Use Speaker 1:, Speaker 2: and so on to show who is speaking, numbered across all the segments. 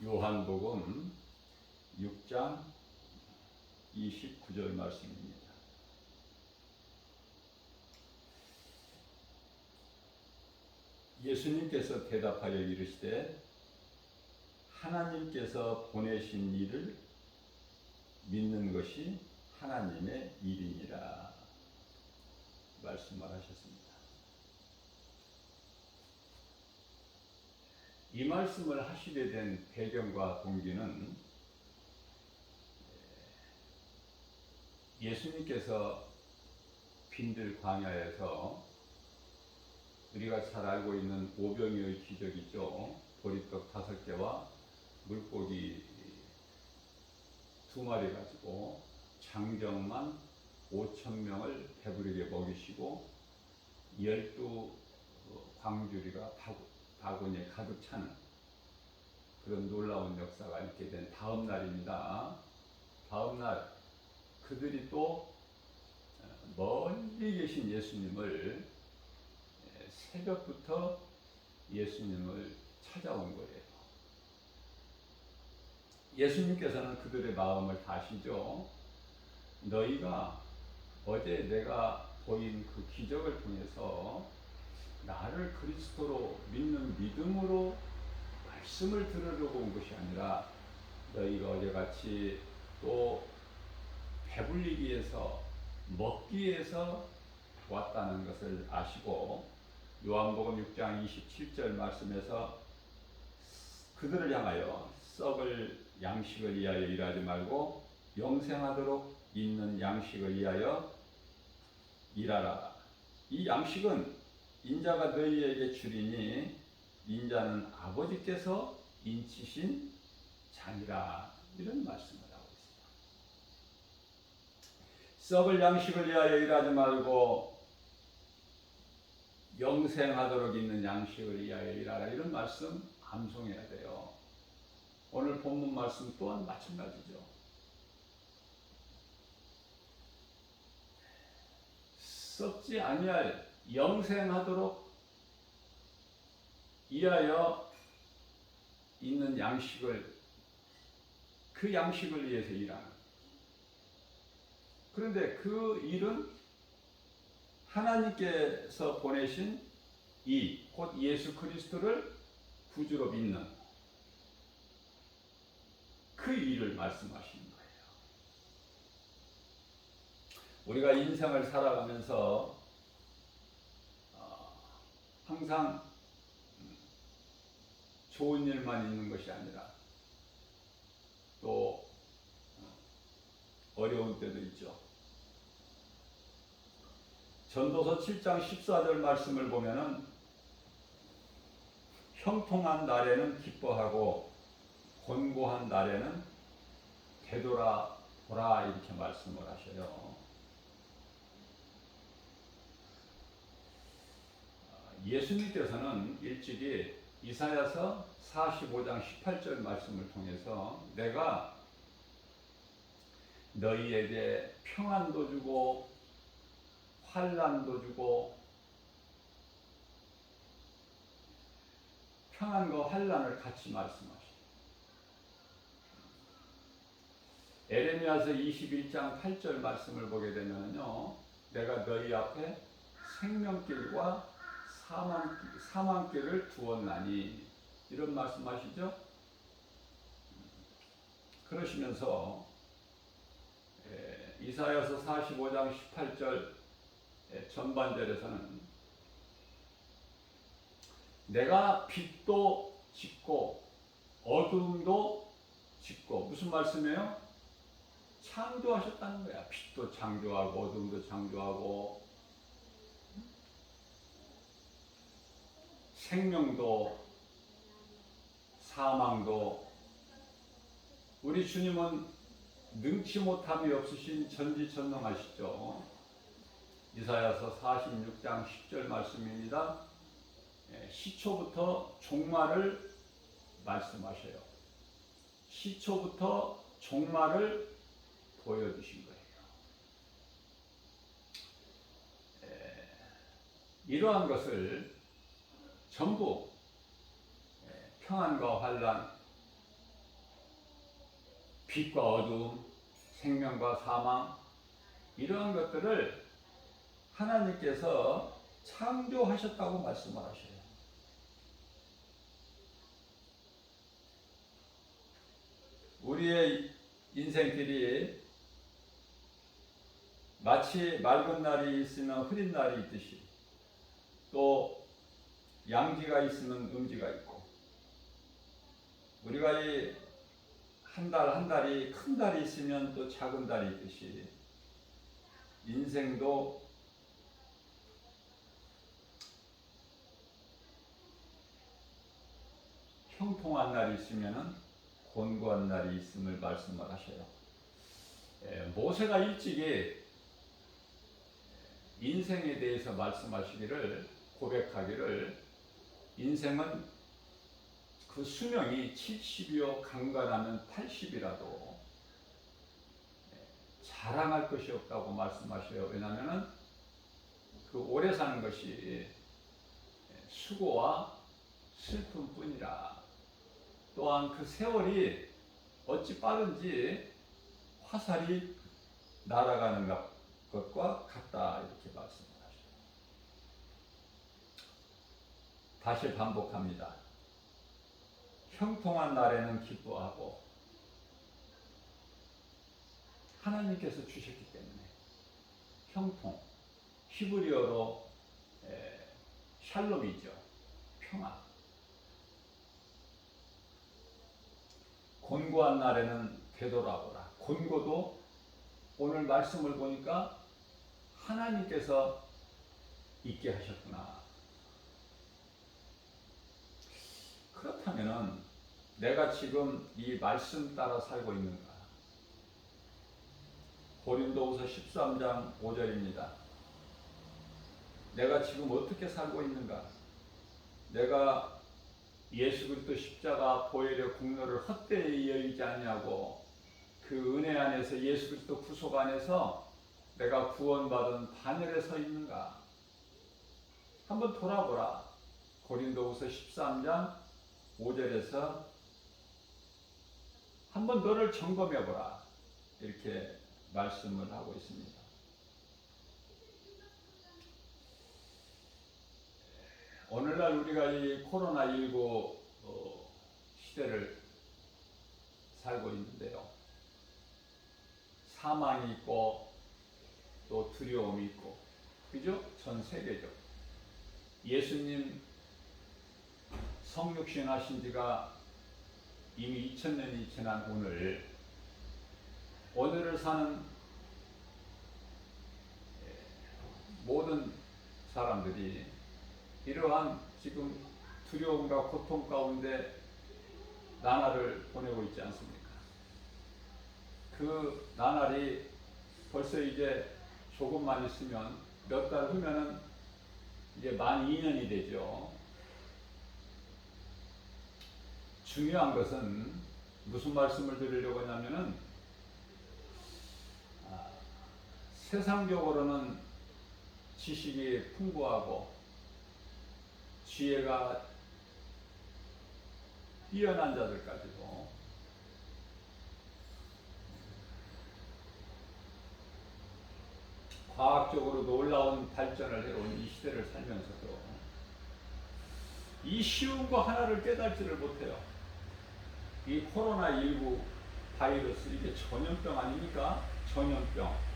Speaker 1: 요한복음 6장 29절 말씀입니다. 예수님께서 대답하여 이르시되 하나님께서 보내신 이를 믿는 것이 하나님의 일이니라 말씀을 하셨습니다. 이 말씀을 하시게 된 배경과 동기는 예수님께서 빈들 광야에서 우리가 잘 알고 있는 오병이의 기적이죠. 보리떡 5개와 물고기 2마리 가지고 장정만 5,000명을 배부르게 먹이시고 12 광주리가 바구니에 가득 차는 그런 놀라운 역사가 있게 된 다음 날입니다. 다음 날 그들이 또 멀리 계신 예수님을 새벽부터 예수님을 찾아온 거예요. 예수님께서는 그들의 마음을 다 아시죠. 너희가 어제 내가 보인 그 기적을 통해서 나를 그리스도로 믿는 믿음으로 말씀을 들으려고 온 것이 아니라 너희가 어제같이 또 배불리기 위해서 먹기 위해서 왔다는 것을 아시고 요한복음 6장 27절 말씀에서 그들을 향하여 썩을 양식을 위하여 일하지 말고 영생하도록 있는 양식을 위하여 일하라. 이 양식은 인자가 너희에게 주리니 인자는 아버지께서 인치신 잔이라. 이런 말씀을 하고 있습니다. 썩을 양식을 위하여 일하지 말고 영생하도록 있는 양식을 위하여 일하라. 이런 말씀 암송해야 돼요. 오늘 본문 말씀 또한 마찬가지죠. 썩지 아니할 영생하도록 위하여 있는 양식을, 그 양식을 위해서 일하는. 그런데 그 일은 하나님께서 보내신 이 곧 예수 그리스도를 구주로 믿는 그 일을 말씀하시는 거예요. 우리가 인생을 살아가면서 항상 좋은 일만 있는 것이 아니라 또 어려운 때도 있죠. 전도서 7장 14절 말씀을 보면은 형통한 날에는 기뻐하고 곤고한 날에는 되돌아보라 이렇게 말씀을 하셔요. 예수님께서는 일찍이 이사야서 45장 18절 말씀을 통해서 내가 너희에게 평안도 주고 환난도 주고 평안과 환난을 같이 말씀하십니다. 에레미야서 21장 8절 말씀을 보게 되면요, 내가 너희 앞에 생명길과 사망길을 두었나니 이런 말씀하시죠. 그러시면서 이사야서 45장 18절 전반절에서는 내가 빛도 짓고 어둠도 짓고, 무슨 말씀이에요? 창조하셨다는 거야. 빛도 창조하고 어둠도 창조하고 생명도 사망도. 우리 주님은 능치 못함이 없으신 전지전능하시죠. 이사야서 46장 10절 말씀입니다. 시초부터 종말을 말씀하셔요. 시초부터 종말을 보여주신 거예요. 이러한 것을 전부 평안과 환난, 빛과 어두움, 생명과 사망, 이러한 것들을 하나님께서 창조하셨다고 말씀을 하셔요. 우리의 인생길이 마치 맑은 날이 있으면 흐린 날이 있듯이, 또 양지가 있으면 음지가 있고, 우리가 이 한 달 한 달이 큰 달이 있으면 또 작은 달이 있듯이, 인생도 형통한 날이 있으면 곤고한 날이 있음을 말씀을 하셔요. 모세가 일찍이 인생에 대해서 말씀하시기를, 고백하기를, 인생은 그 수명이 70이요 강건하면 80이라도 자랑할 것이 없다고 말씀하셔요. 왜냐하면 그 오래 사는 것이 수고와 슬픔뿐이라. 또한 그 세월이 어찌 빠른지 화살이 날아가는 것과 같다, 이렇게 말씀을 하셔요. 다시 반복합니다. 형통한 날에는 기뻐하고, 하나님께서 주셨기 때문에. 형통, 히브리어로 샬롬이죠. 평화. 곤고한 날에는 되돌아보라. 곤고도 오늘 말씀을 보니까 하나님께서 있게 하셨구나. 그렇다면 내가 지금 이 말씀 따라 살고 있는가? 고린도후서 13장 5절입니다. 내가 지금 어떻게 살고 있는가? 내가 예수 그리스도 십자가 보혈의 공로를 헛되이 여기지 아니하고 그 은혜 안에서, 예수 그리스도 구속 안에서 내가 구원받은 반열에 서 있는가? 한번 돌아보라. 고린도후서 13장 5절에서 한번 너를 점검해보라, 이렇게 말씀을 하고 있습니다. 오늘날 우리가 이 코로나19 시대를 살고 있는데요. 사망이 있고 또 두려움이 있고, 그죠? 전 세계적. 예수님 성육신 하신 지가 이미 2000년이 지난 오늘을 사는 모든 사람들이 이러한 지금 두려움과 고통 가운데 나날을 보내고 있지 않습니까? 그 나날이 벌써 이제 조금만 있으면, 몇 달 후면은 이제 만 2년이 되죠. 중요한 것은 무슨 말씀을 드리려고 하냐면은, 세상적으로는 지식이 풍부하고 지혜가 뛰어난 자들까지도 과학적으로 놀라운 발전을 해온 이 시대를 살면서도 이 쉬운 거 하나를 깨닫지를 못해요. 이 코로나19 바이러스, 이게 전염병 아닙니까? 전염병.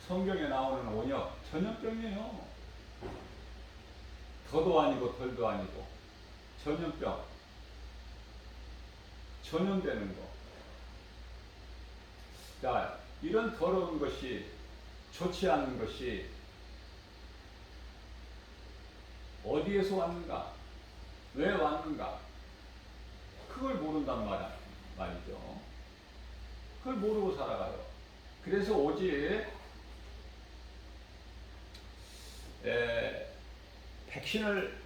Speaker 1: 성경에 나오는 원역, 전염병이에요. 더도 아니고 덜도 아니고 전염병, 전염되는 거. 자, 이런 더러운 것이, 좋지 않은 것이 어디에서 왔는가? 왜 왔는가? 그걸 모른단 말이죠. 그걸 모르고 살아가요. 그래서 오직 백신을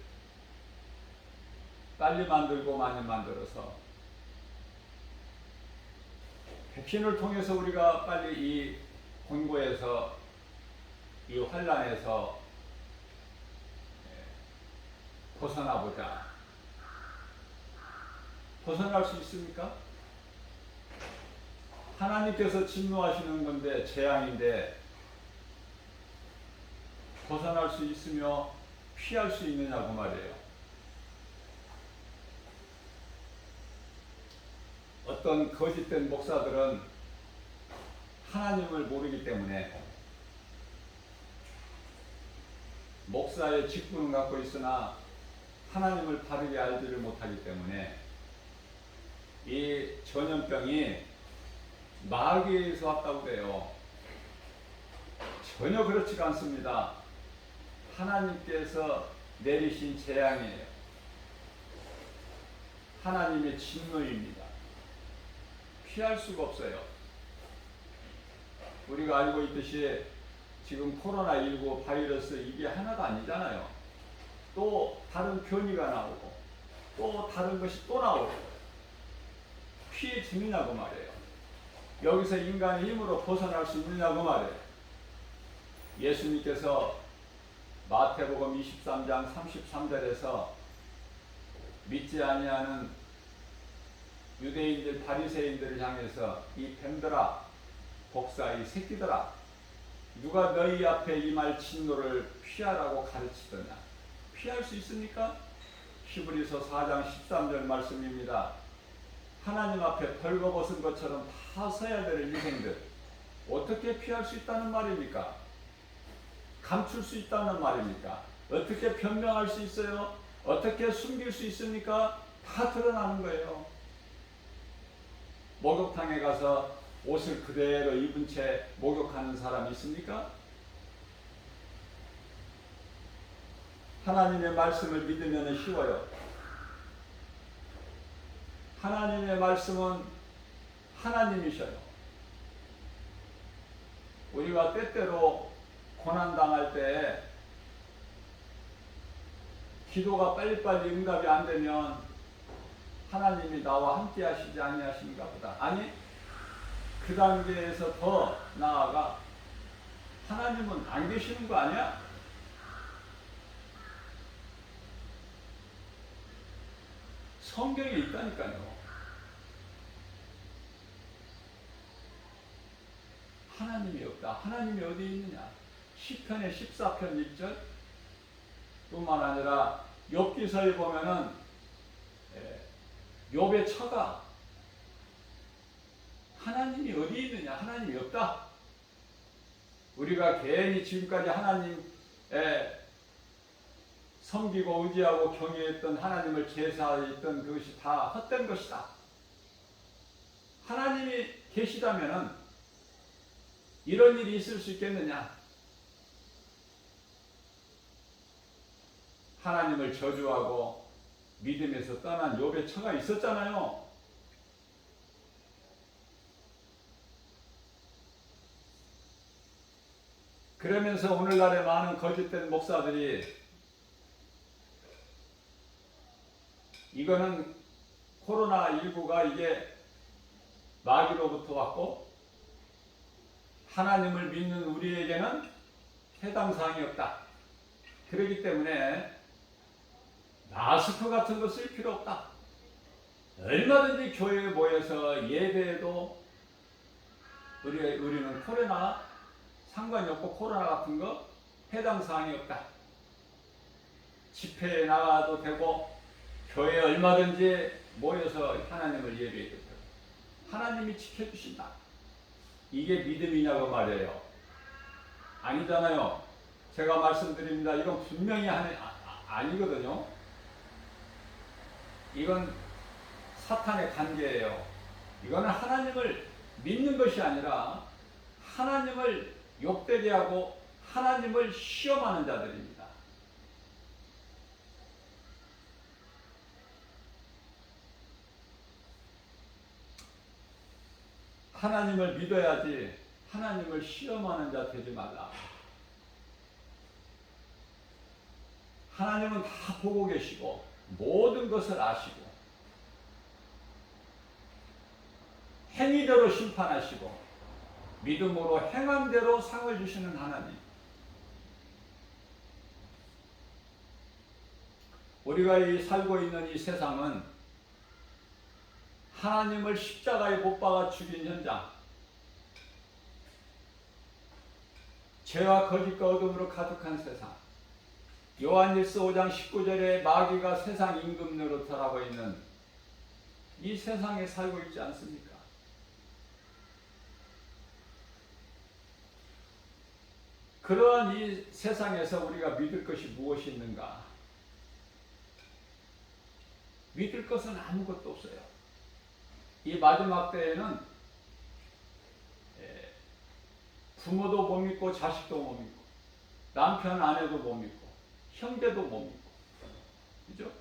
Speaker 1: 빨리 만들고 많이 만들어서, 백신을 통해서 우리가 빨리 이 곤고에서, 이 환란에서 벗어나보자. 벗어날 수 있습니까? 하나님께서 진노하시는 건데, 재앙인데 벗어날 수 있으며 피할 수 있느냐고 말이에요. 어떤 거짓된 목사들은 하나님을 모르기 때문에 목사의 직분을 갖고 있으나 하나님을 바르게 알지를 못하기 때문에 이 전염병이 마귀에서 왔다고 그래요. 전혀 그렇지가 않습니다. 하나님께서 내리신 재앙이에요. 하나님의 진노입니다. 피할 수가 없어요. 우리가 알고 있듯이 지금 코로나19 바이러스 이게 하나가 아니잖아요. 또 다른 변이가 나오고 또 다른 것이 또 나오고 피해지느냐고 말이에요. 여기서 인간의 힘으로 벗어날 수 있느냐고 말이에요. 예수님께서 마태복음 23장 33절에서 믿지 아니하는 유대인들 바리새인들을 향해서 이 뱀들아 복사 이 새끼들아 누가 너희 앞에 임할 진노를 피하라고 가르치더냐. 피할 수 있습니까? 히브리서 4장 13절 말씀입니다. 하나님 앞에 벌거벗은 것처럼 다 서야 될 인생들 어떻게 피할 수 있다는 말입니까? 감출 수 있다는 말입니까? 어떻게 변명할 수 있어요? 어떻게 숨길 수 있습니까? 다 드러나는 거예요. 목욕탕에 가서 옷을 그대로 입은 채 목욕하는 사람이 있습니까? 하나님의 말씀을 믿으면 쉬워요. 하나님의 말씀은 하나님이셔요. 우리가 때때로 고난당할 때 기도가 빨리빨리 응답이 안 되면 하나님이 나와 함께 하시지 아니하십니까 보다. 아니 그 단계에서 더 나아가 하나님은 안 계시는 거 아니야? 성경에 있다니까요. 하나님이 없다. 하나님이 어디 있느냐? 시편의 14편 1절 뿐만 아니라 욥기서에 보면은 욥의 처가 하나님이 어디 있느냐? 하나님이 없다. 우리가 괜히 지금까지 하나님의 섬기고 의지하고 경외했던 하나님을 제사했던 그것이 다 헛된 것이다. 하나님이 계시다면은 이런 일이 있을 수 있겠느냐? 하나님을 저주하고 믿음에서 떠난 욥의 처가 있었잖아요. 그러면서 오늘날의 많은 거짓된 목사들이 이거는 코로나19가 이게 마귀로부터 왔고 하나님을 믿는 우리에게는 해당 사항이 없다. 그렇기 때문에 마스크 같은 거 쓸 필요 없다. 얼마든지 교회에 모여서 예배에도 우리는 코로나 상관이 없고 코로나 같은 거 해당 사항이 없다. 집회에 나가도 되고 교회에 얼마든지 모여서 하나님을 예배해도 되고 하나님이 지켜주신다. 이게 믿음이냐고 말이에요. 아니잖아요. 제가 말씀드립니다. 이건 분명히 아니거든요. 이건 사탄의 관계예요. 이거는 하나님을 믿는 것이 아니라 하나님을 욕되게 하고 하나님을 시험하는 자들입니다. 하나님을 믿어야지 하나님을 시험하는 자 되지 말라. 하나님은 다 보고 계시고 모든 것을 아시고 행위대로 심판하시고 믿음으로 행한 대로 상을 주시는 하나님. 우리가 살고 있는 이 세상은 하나님을 십자가에 못 박아 죽인 현장, 죄와 거짓과 어둠으로 가득한 세상, 요한일서 5장 19절에 마귀가 세상 임금 노릇하고 있는 이 세상에 살고 있지 않습니까? 그러한 이 세상에서 우리가 믿을 것이 무엇이 있는가? 믿을 것은 아무것도 없어요. 이 마지막 때에는 부모도 못 믿고 자식도 못 믿고 남편 아내도 못 믿고 형제도 못 믿고, 그죠?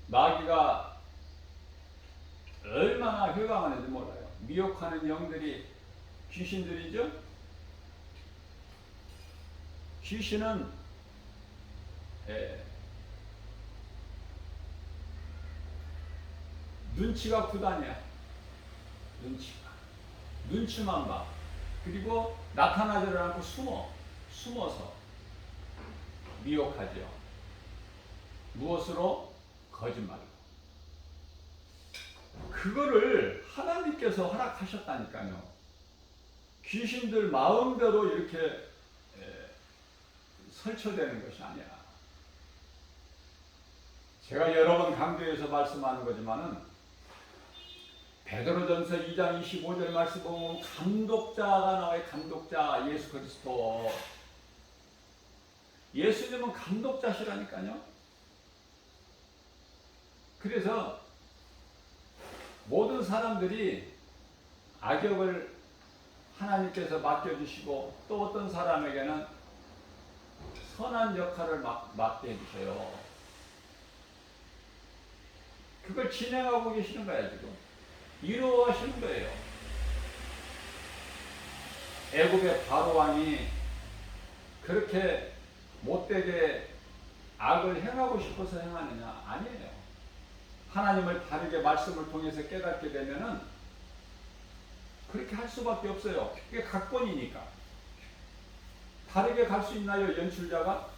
Speaker 1: 마귀가 얼마나 회방하는지 몰라요. 미혹하는 영들이 귀신들이죠. 귀신은 눈치가 구단이야. 눈치만 봐. 그리고 나타나지를 않고 숨어서 미혹하죠. 무엇으로? 거짓말로. 그거를 하나님께서 허락하셨다니까요. 귀신들 마음대로 이렇게 설쳐되는 것이 아니야. 제가 여러 번 강조해서 말씀하는 거지만은 베드로전서 2장 25절 말씀 보면 감독자가 나와요. 감독자 예수 그리스도. 예수님은 감독자시라니까요. 그래서 모든 사람들이 악역을 하나님께서 맡겨주시고 또 어떤 사람에게는 선한 역할을 맡게 해주세요. 그걸 진행하고 계시는 거야 지금. 이루어하시는 거예요. 애굽의 바로왕이 그렇게 못되게 악을 행하고 싶어서 행하느냐? 아니에요. 하나님을 바르게 말씀을 통해서 깨닫게 되면은 그렇게 할 수밖에 없어요. 그게 각본이니까. 다르게 갈 수 있나요, 연출자가?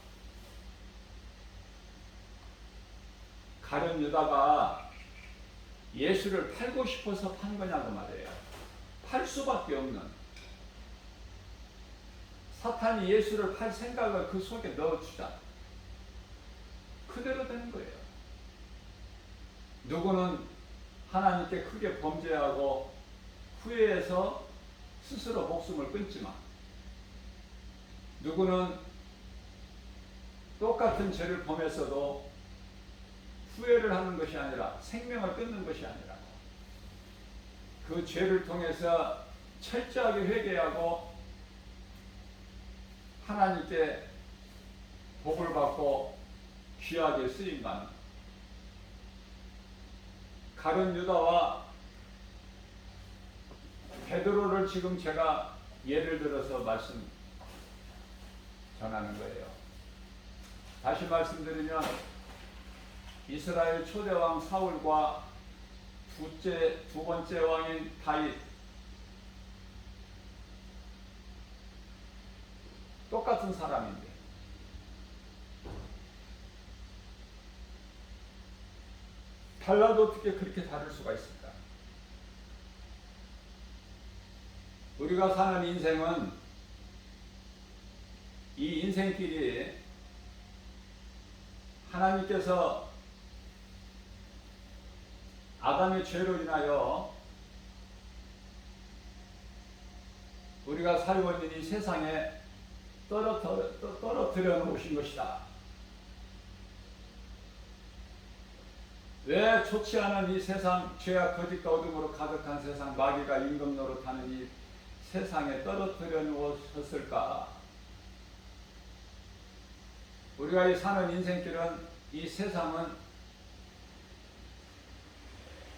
Speaker 1: 가룟 유다가 예수를 팔고 싶어서 판 거냐고 말이에요. 팔 수밖에 없는. 사탄이 예수를 팔 생각을 그 속에 넣어주자. 그대로 되는 거예요. 누구는 하나님께 크게 범죄하고 후회해서 스스로 목숨을 끊지만, 누구는 똑같은 죄를 범했어도 후회를 하는 것이 아니라 생명을 끊는 것이 아니라 그 죄를 통해서 철저하게 회개하고 하나님께 복을 받고 귀하게 쓰임받는 가룟 유다와 베드로를 지금 제가 예를 들어서 말씀 전하는 거예요. 다시 말씀드리면 이스라엘 초대왕 사울과 두 번째 왕인 다윗, 똑같은 사람인데 달라도 어떻게 그렇게 다를 수가 있을까? 우리가 사는 인생은 이 인생길이 하나님께서 아담의 죄로 인하여 우리가 살고 있는 이 세상에 떨어뜨려 놓으신 것이다. 왜 좋지 않은 이 세상, 죄와 거짓과 어둠으로 가득한 세상, 마귀가 임금 노릇하는 이 세상에 떨어뜨려 놓으셨을까? 우리가 사는 인생길은, 이 세상은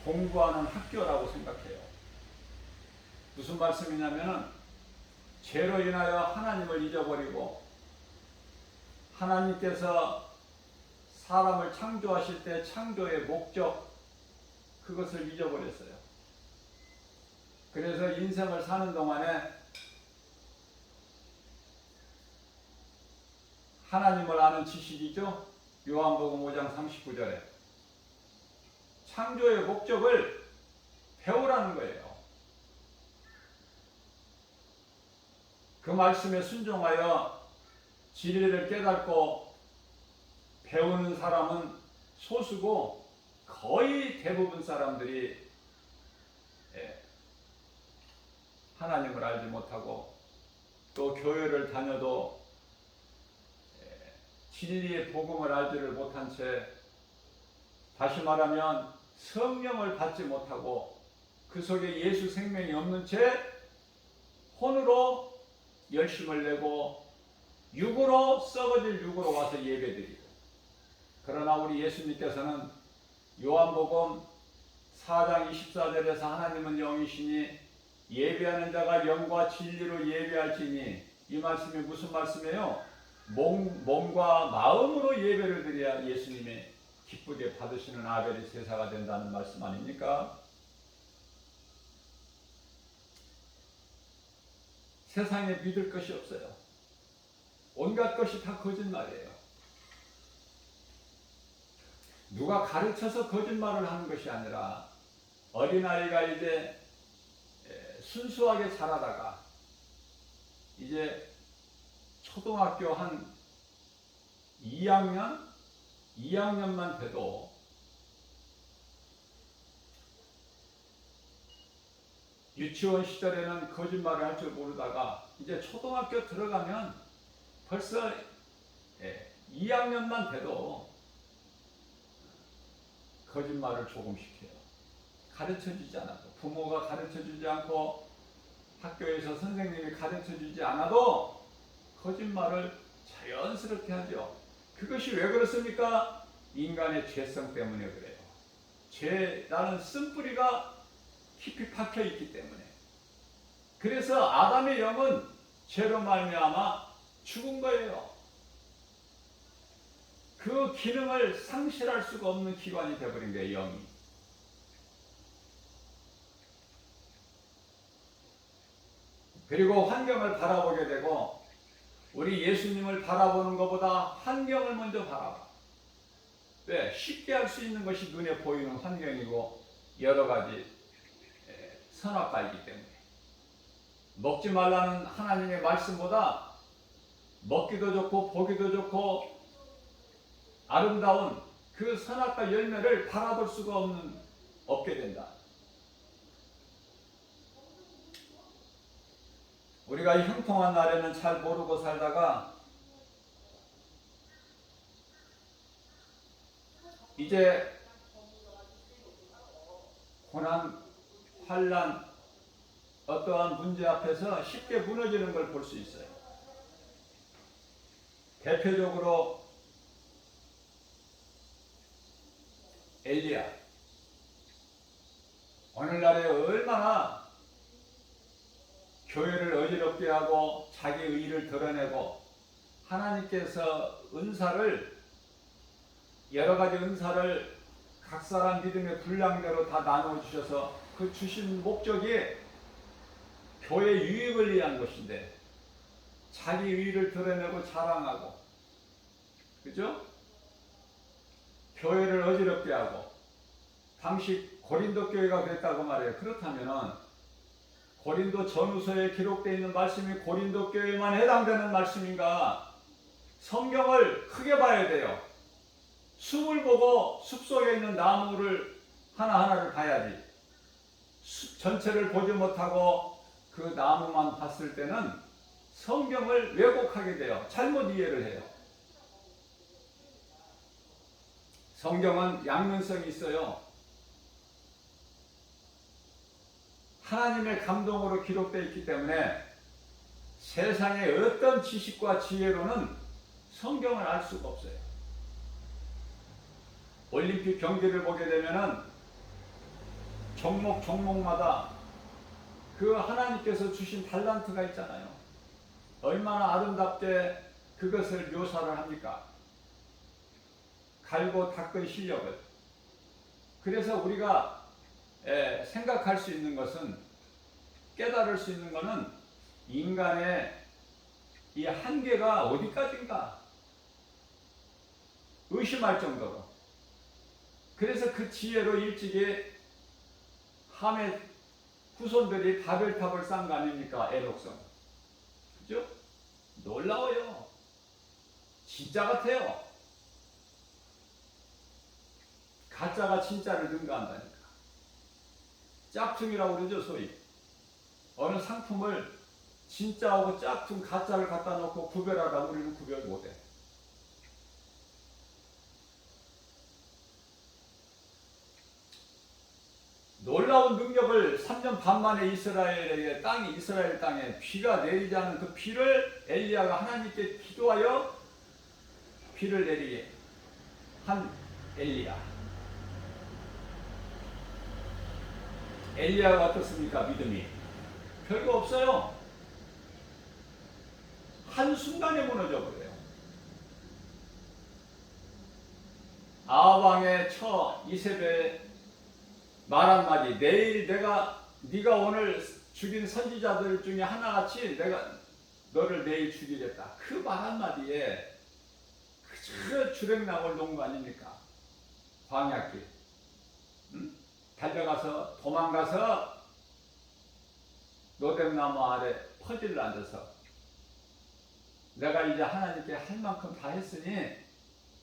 Speaker 1: 공부하는 학교라고 생각해요. 무슨 말씀이냐면은 죄로 인하여 하나님을 잊어버리고 하나님께서 사람을 창조하실 때 창조의 목적, 그것을 잊어버렸어요. 그래서 인생을 사는 동안에 하나님을 아는 지식이죠. 요한복음 5장 39절에 창조의 목적을 배우라는 거예요. 그 말씀에 순종하여 진리를 깨닫고 배우는 사람은 소수고 거의 대부분 사람들이 하나님을 알지 못하고 또 교회를 다녀도 진리의 복음을 알지를 못한 채, 다시 말하면 성령을 받지 못하고 그 속에 예수 생명이 없는 채 혼으로 열심을 내고 육으로, 썩어질 육으로 와서 예배드리고, 그러나 우리 예수님께서는 요한복음 4장 24절에서 하나님은 영이시니 예배하는 자가 영과 진리로 예배할지니, 이 말씀이 무슨 말씀이에요? 몸과 마음으로 예배를 드려야 예수님의 기쁘게 받으시는 아벨의 제사가 된다는 말씀 아닙니까? 세상에 믿을 것이 없어요. 온갖 것이 다 거짓말이에요. 누가 가르쳐서 거짓말을 하는 것이 아니라 어린아이가 이제 순수하게 자라다가 이제 초등학교 한 2학년만 돼도 유치원 시절에는 거짓말을 할 줄 모르다가 이제 초등학교 들어가면 벌써 2학년만 돼도 거짓말을 조금씩 해요. 가르쳐주지 않아도, 부모가 가르쳐주지 않고 학교에서 선생님이 가르쳐주지 않아도 거짓말을 자연스럽게 하죠. 그것이 왜 그렇습니까? 인간의 죄성 때문에 그래요. 죄라는 쓴뿌리가 깊이 박혀 있기 때문에. 그래서 아담의 영은 죄로 말미암아 죽은 거예요. 그 기능을 상실할 수가 없는 기관이 되어버린 거예요, 영이. 그리고 환경을 바라보게 되고, 우리 예수님을 바라보는 것보다 환경을 먼저 바라봐. 왜? 쉽게 할 수 있는 것이 눈에 보이는 환경이고 여러 가지 선악과이기 때문에. 먹지 말라는 하나님의 말씀보다 먹기도 좋고 보기도 좋고 아름다운 그 선악과 열매를 바라볼 수가 없게 된다. 우리가 형통한 날에는 잘 모르고 살다가 이제 고난, 환난, 어떠한 문제 앞에서 쉽게 무너지는 걸 볼 수 있어요. 대표적으로 엘리야. 오늘날에 얼마나 교회를 어지럽게 하고 자기 의의를 드러내고, 하나님께서 은사를, 여러 가지 은사를 각 사람 믿음의 분량대로 다 나누어 주셔서 그 주신 목적이 교회 유익을 위한 것인데 자기 의의를 드러내고 자랑하고, 그죠? 교회를 어지럽게 하고. 당시 고린도 교회가 그랬다고 말해요. 그렇다면은 고린도 전후서에 기록되어 있는 말씀이 고린도 교회만 해당되는 말씀인가? 성경을 크게 봐야 돼요. 숲을 보고 숲 속에 있는 나무를 하나하나를 봐야지. 숲 전체를 보지 못하고 그 나무만 봤을 때는 성경을 왜곡하게 돼요. 잘못 이해를 해요. 성경은 양면성이 있어요. 하나님의 감동으로 기록되어 있기 때문에 세상의 어떤 지식과 지혜로는 성경을 알 수가 없어요. 올림픽 경기를 보게 되면은 종목마다 그 하나님께서 주신 달란트가 있잖아요. 얼마나 아름답게 그것을 묘사를 합니까? 갈고 닦은 실력을. 그래서 우리가 생각할 수 있는 것은, 깨달을 수 있는 것은 인간의 이 한계가 어디까지인가, 의심할 정도로. 그래서 그 지혜로 일찍이 함의 후손들이 바벨탑을 쌓은 거 아닙니까? 에녹성. 그죠? 놀라워요. 진짜 같아요. 가짜가 진짜를 능가한다니까. 짝퉁이라고 그러죠, 소위. 어느 상품을 진짜하고 짝퉁, 가짜를 갖다 놓고 구별하라. 우리는 구별 못해. 놀라운 능력을 3년 반 만에 이스라엘 땅에 비가 내리지 않은 그 비를 엘리야가 하나님께 기도하여 비를 내리게 한 엘리야. 엘리야가 어떻습니까? 믿음이 별거 없어요. 한순간에 무너져 버려요. 아합왕의 처 이세벨 말 한마디, 내일 네가 오늘 죽인 선지자들 중에 하나같이 내가 너를 내일 죽이겠다. 그 말 한마디에 그저 주랭랑을 놓은 거 아닙니까? 광야길. 응? 달려가서 도망가서 노뎀나무 아래 퍼질러 앉아서 내가 이제 하나님께 할 만큼 다 했으니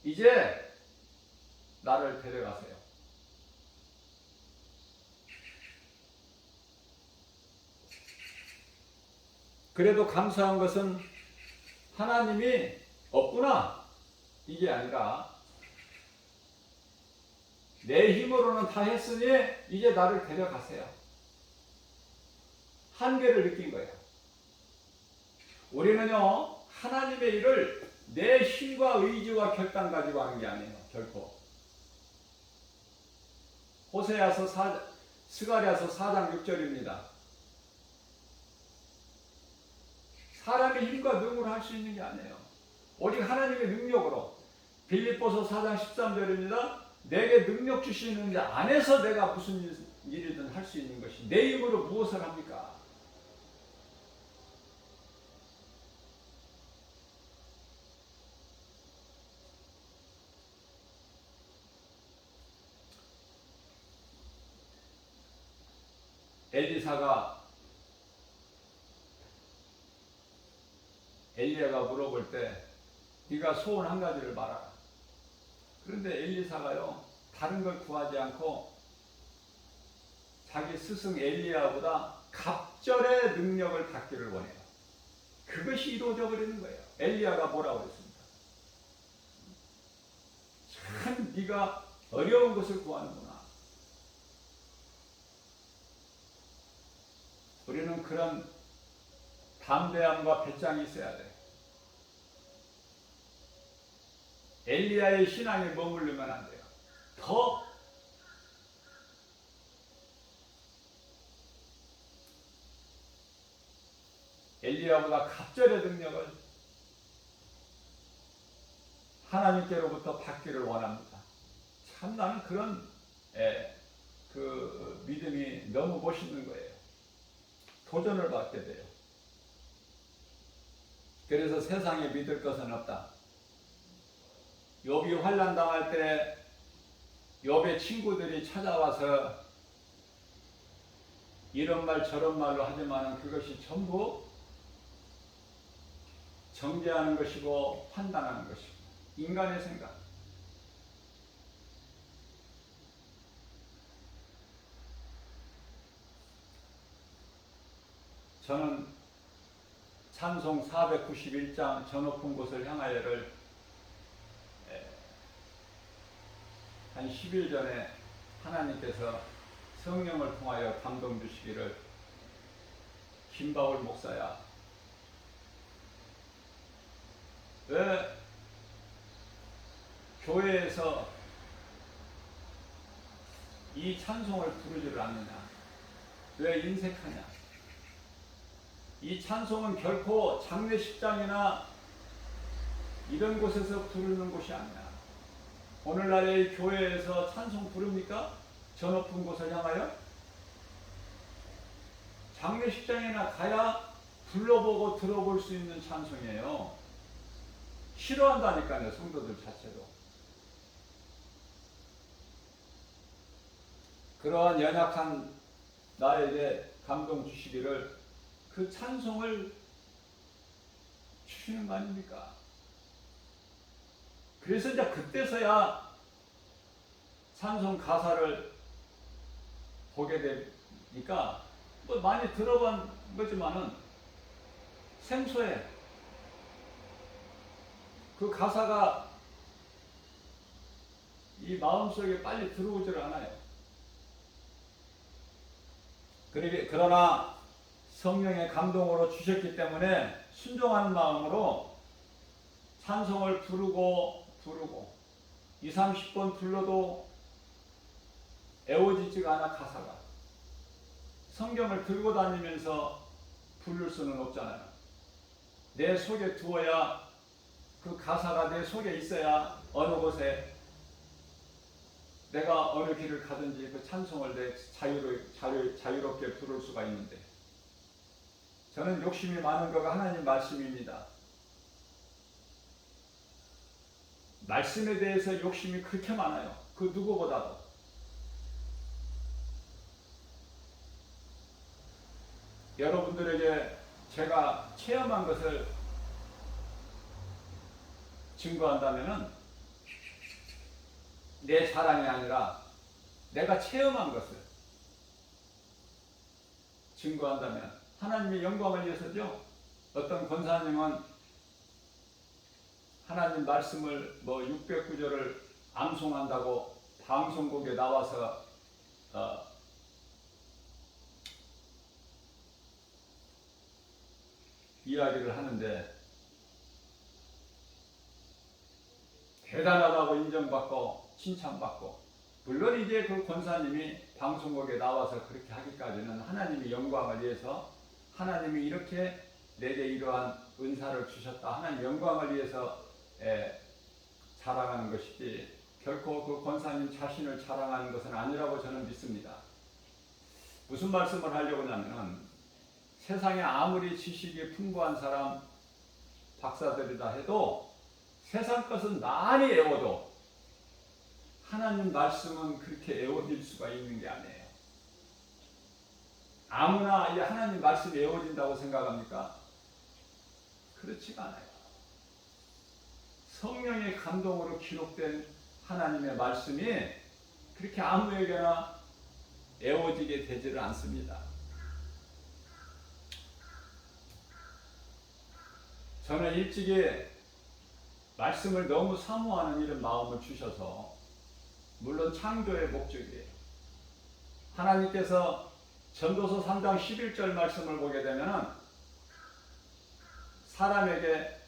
Speaker 1: 이제 나를 데려가세요. 그래도 감사한 것은 하나님이 없구나 이게 아니라 내 힘으로는 다 했으니 이제 나를 데려가세요. 한계를 느낀 거예요. 우리는요 하나님의 일을 내 힘과 의지와 결단 가지고 하는 게 아니에요. 결코. 스가랴서 4장 6절입니다. 사람의 힘과 능으로 할 수 있는 게 아니에요. 오직 하나님의 능력으로. 빌립보서 4장 13절입니다. 내게 능력 주시는 자 안에서 내가 무슨 일이든 할 수 있는 것이 내 힘으로 무엇을 합니까? 엘리야가 물어볼 때 네가 소원 한 가지를 말하라. 그런데 엘리사가요 다른 걸 구하지 않고 자기 스승 엘리야보다 갑절의 능력을 받기를 원해요. 그것이 이루어져 버리는 거예요. 엘리야가 뭐라고 그랬습니까? 참 네가 어려운 것을 구하는구나. 우리는 그런 담대함과 배짱이 있어야 돼. 엘리야의 신앙에 머무르면 안 돼요. 더 엘리야보다 갑절의 능력을 하나님께로부터 받기를 원합니다. 참 나는 그런 그 믿음이 너무 멋있는 거예요. 도전을 받게 돼요. 그래서 세상에 믿을 것은 없다. 욥이 환난 당할 때 욥의 친구들이 찾아와서 이런 말 저런 말로 하지만 그것이 전부 정죄하는 것이고 판단하는 것이고 인간의 생각. 저는 찬송 491장 저 높은 곳을 향하여를 한 10일 전에 하나님께서 성령을 통하여 감동 주시기를 김바울 목사야 왜 교회에서 이 찬송을 부르지를 않느냐, 왜 인색하냐, 이 찬송은 결코 장례식장이나 이런 곳에서 부르는 곳이 아니야. 오늘날의 교회에서 찬송 부릅니까? 저 높은 곳을 향하여? 장례식장이나 가야 불러보고 들어볼 수 있는 찬송이에요. 싫어한다니까요, 성도들 자체도. 그러한 연약한 나에게 감동 주시기를 그 찬송을 주시는 거 아닙니까? 그래서 이제 그때서야 찬송 가사를 보게 되니까 뭐 많이 들어본 거지만은 생소해. 그 가사가 이 마음속에 빨리 들어오질 않아요. 그러나 성령의 감동으로 주셨기 때문에 순종하는 마음으로 찬송을 부르고 2, 30번 불러도 애워지지가 않아. 가사가 성경을 들고 다니면서 부를 수는 없잖아요. 내 속에 두어야, 그 가사가 내 속에 있어야 어느 곳에 내가 어느 길을 가든지 그 찬송을 자유롭게 부를 수가 있는데, 저는 욕심이 많은 거가 하나님 말씀입니다. 말씀에 대해서 욕심이 그렇게 많아요. 그 누구보다도. 여러분들에게 제가 체험한 것을 증거한다면은, 내 자랑이 아니라 내가 체험한 것을 증거한다면, 하나님의 영광을 위해서죠. 어떤 권사님은 하나님 말씀을 609절을 암송한다고 방송국에 나와서 이야기를 하는데 대단하다고 인정받고 칭찬받고, 물론 이제 그 권사님이 방송국에 나와서 그렇게 하기까지는 하나님의 영광을 위해서, 하나님이 이렇게 내게 이러한 은사를 주셨다, 하나님 영광을 위해서 자랑하는 것이지 결코 그 권사님 자신을 자랑하는 것은 아니라고 저는 믿습니다. 무슨 말씀을 하려고 하냐면, 세상에 아무리 지식이 풍부한 사람, 박사들이다 해도 세상 것은 많이 애워도 하나님 말씀은 그렇게 애워질 수가 있는 게 아니에요. 아무나 이 하나님 말씀이 애워진다고 생각합니까? 그렇지가 않아요. 성령의 감동으로 기록된 하나님의 말씀이 그렇게 아무에게나 애워지게 되지를 않습니다. 저는 일찍이 말씀을 너무 사모하는 이런 마음을 주셔서, 물론 창조의 목적이에요. 하나님께서 전도서 3장 11절 말씀을 보게 되면, 사람에게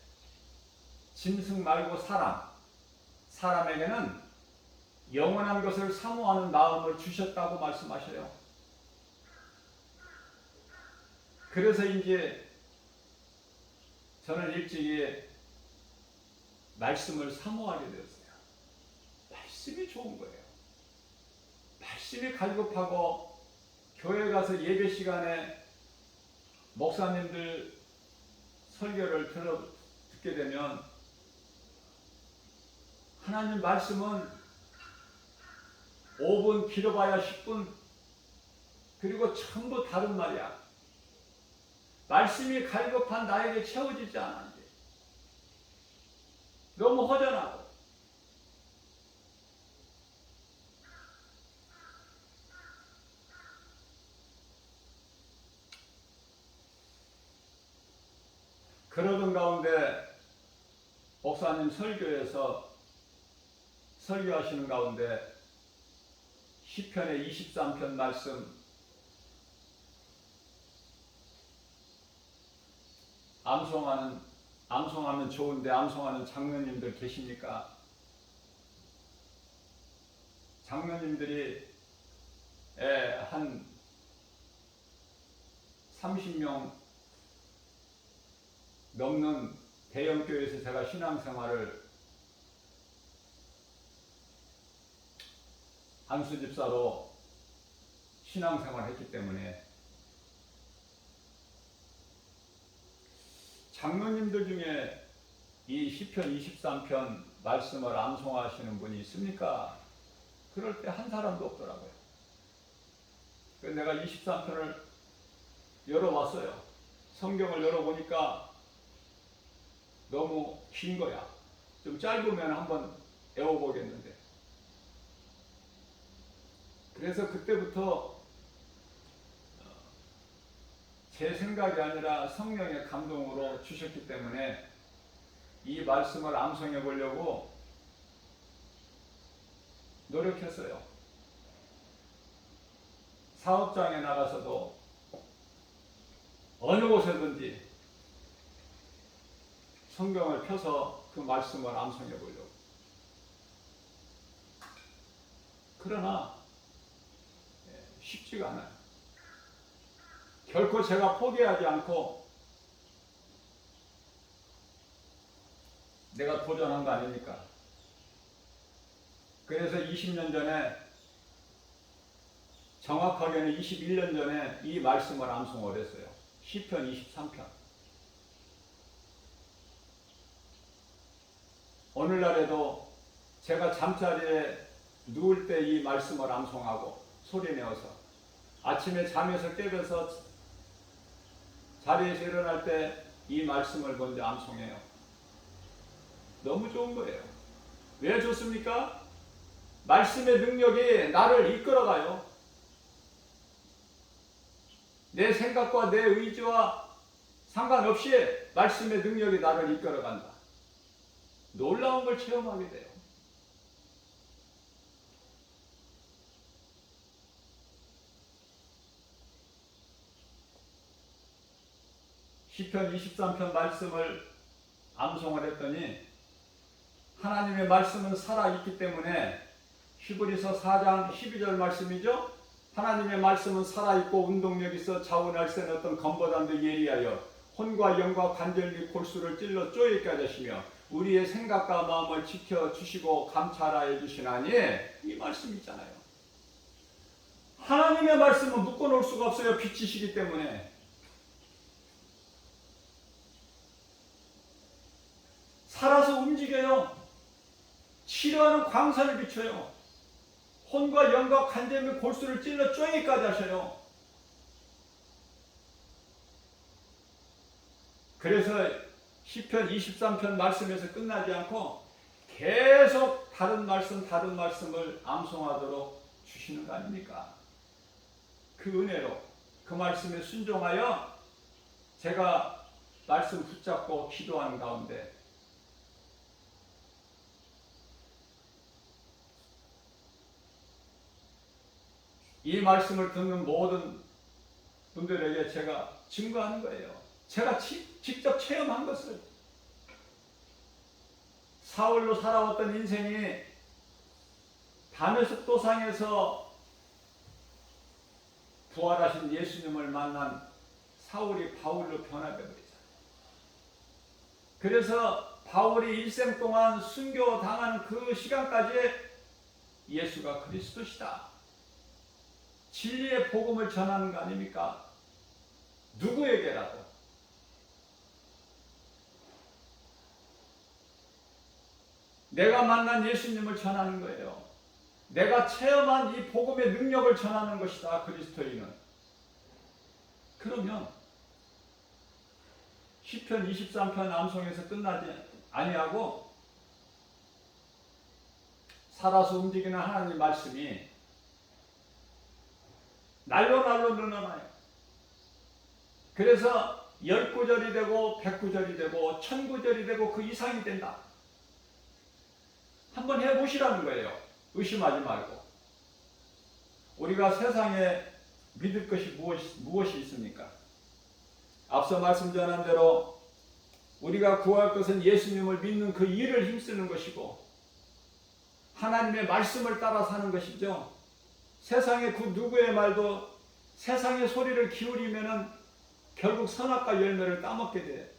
Speaker 1: 짐승 말고 사람에게는 영원한 것을 사모하는 마음을 주셨다고 말씀하셔요. 그래서 이제 저는 일찍이 말씀을 사모하게 되었어요. 말씀이 좋은 거예요. 말씀이 갈급하고, 교회 가서 예배 시간에 목사님들 설교를 듣게 되면 하나님 말씀은 5분, 길어봐야 10분, 그리고 전부 다른 말이야. 말씀이 갈급한 나에게 채워지지 않았는데 너무 허전하고, 그러던 가운데 목사님 설교에서 설교하시는 가운데 시편의 23편 말씀, 암송하면 좋은데 암송하는 장로님들 계십니까? 장로님들이 한 30명 넘는 대형교회에서 제가 신앙생활을 안수집사로 신앙생활했기 때문에, 장로님들 중에 이 시편 23편 말씀을 암송하시는 분이 있습니까? 그럴 때 한 사람도 없더라고요. 내가 23편을 열어봤어요. 성경을 열어보니까 너무 긴 거야. 좀 짧으면 한번 외워보겠는데. 그래서 그때부터 제 생각이 아니라 성령의 감동으로 주셨기 때문에 이 말씀을 암송해 보려고 노력했어요. 사업장에 나가서도 어느 곳에든지 성경을 펴서 그 말씀을 암송해 보려고. 그러나 쉽지가 않아요. 결코 제가 포기하지 않고 내가 도전한 거 아닙니까? 그래서 20년 전에, 정확하게는 21년 전에 이 말씀을 암송을 했어요. 시편 23편. 오늘날에도 제가 잠자리에 누울 때 이 말씀을 암송하고 소리내어서, 아침에 잠에서 깨어서 자리에서 일어날 때 이 말씀을 먼저 암송해요. 너무 좋은 거예요. 왜 좋습니까? 말씀의 능력이 나를 이끌어가요. 내 생각과 내 의지와 상관없이 말씀의 능력이 나를 이끌어간다. 놀라운 걸 체험하게 돼요. 시편 23편 말씀을 암송을 했더니 하나님의 말씀은 살아있기 때문에, 히브리서 4장 12절 말씀이죠. 하나님의 말씀은 살아있고 운동력 있어 자원할 새는 어떤 검보다도 예리하여 혼과 영과 관절 및 골수를 찔러 쪼이게 하시며 우리의 생각과 마음을 지켜주시고 감찰하여 주시나니, 이 말씀 있잖아요. 하나님의 말씀은 묶어놓을 수가 없어요. 빛이시기 때문에. 살아서 움직여요. 치료하는 광선을 비춰요. 혼과 영과 관절 및 골수를 찔러 쪼개기까지 하셔요. 그래서 시편 23편 말씀에서 끝나지 않고 계속 다른 말씀을 암송하도록 주시는 거 아닙니까? 그 은혜로, 그 말씀에 순종하여 제가 말씀 붙잡고 기도하는 가운데 이 말씀을 듣는 모든 분들에게 제가 증거하는 거예요. 제가 직접 체험한 것을. 사울로 살아왔던 인생이 다메섹 도상에서 부활하신 예수님을 만난 사울이 바울로 변화되어 버리잖아요. 그래서 바울이 일생 동안 순교당하는 그 시간까지 예수가 그리스도시다, 진리의 복음을 전하는 거 아닙니까? 누구에게라도. 내가 만난 예수님을 전하는 거예요. 내가 체험한 이 복음의 능력을 전하는 것이다, 그리스도인은. 그러면 시편 23편 암송에서 끝나지 아니하고 살아서 움직이는 하나님 말씀이 날로 늘어나요. 그래서 10구절이 되고 100구절이 되고 1000구절이 되고 그 이상이 된다. 한번 해보시라는 거예요. 의심하지 말고. 우리가 세상에 믿을 것이 무엇이 있습니까? 앞서 말씀 전한 대로 우리가 구할 것은 예수님을 믿는 그 일을 힘쓰는 것이고 하나님의 말씀을 따라 사는 것이죠. 세상의 그 누구의 말도, 세상의 소리를 기울이면은 결국 선악과 열매를 따먹게 돼.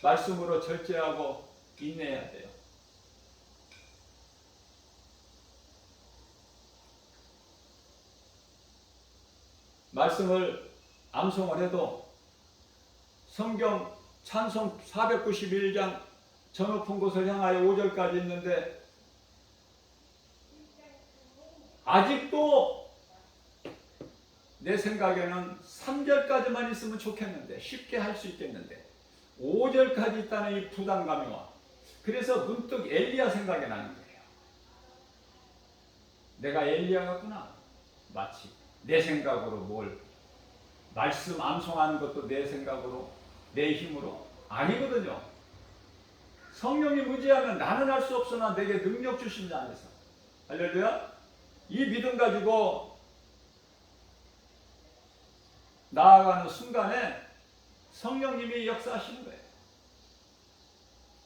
Speaker 1: 말씀으로 절제하고 인내해야 돼요. 말씀을 암송을 해도 성경 찬송 491장 저 높은 곳을 향하여 5절까지 있는데 아직도 내 생각에는 3절까지만 있으면 좋겠는데, 쉽게 할 수 있겠는데 5절까지 있다는 이 부담감이 와. 그래서 문득 엘리야 생각이 나는 거예요. 내가 엘리야 같구나. 마치 내 생각으로 뭘 말씀 암송하는 것도 내 생각으로, 내 힘으로 아니거든요. 성령이 무지하면 나는 할 수 없으나 내게 능력 주신 자 안에서. 할렐루야. 이 믿음 가지고 나아가는 순간에 성령님이 역사하시는 거예요.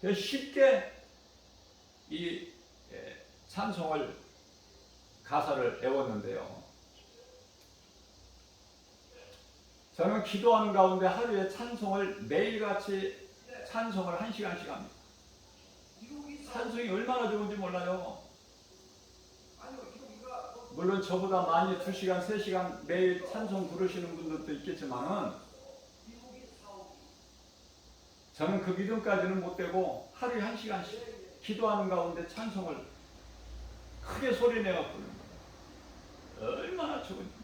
Speaker 1: 그래서 쉽게 이 찬송을, 가사를 외웠는데요. 저는 기도하는 가운데 하루에 찬송을 매일같이 찬송을 1시간씩 합니다. 찬송이 얼마나 좋은지 몰라요. 물론 저보다 많이 2시간, 3시간 매일 찬송 부르시는 분들도 있겠지만은 저는 그 믿음까지는 못 되고 하루에 1시간씩 기도하는 가운데 찬송을 크게 소리내어 부르는 거예요. 얼마나 좋은지.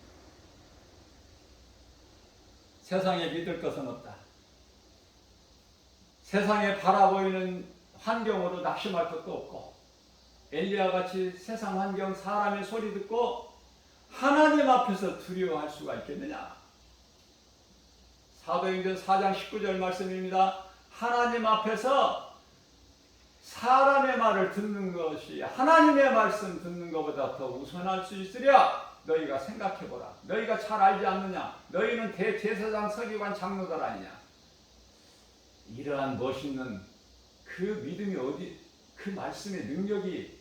Speaker 1: 세상에 믿을 것은 없다. 세상에 바라보이는 환경으로 낙심할 것도 없고, 엘리야 같이 세상 환경, 사람의 소리 듣고 하나님 앞에서 두려워할 수가 있겠느냐? 사도행전 4장 19절 말씀입니다. 하나님 앞에서 사람의 말을 듣는 것이 하나님의 말씀 듣는 것보다 더 우선할 수 있으랴. 너희가 생각해보라. 너희가 잘 알지 않느냐? 너희는 대제사장, 서기관, 장로들 아니냐? 이러한 멋있는 그 믿음이 어디, 그 말씀의 능력이,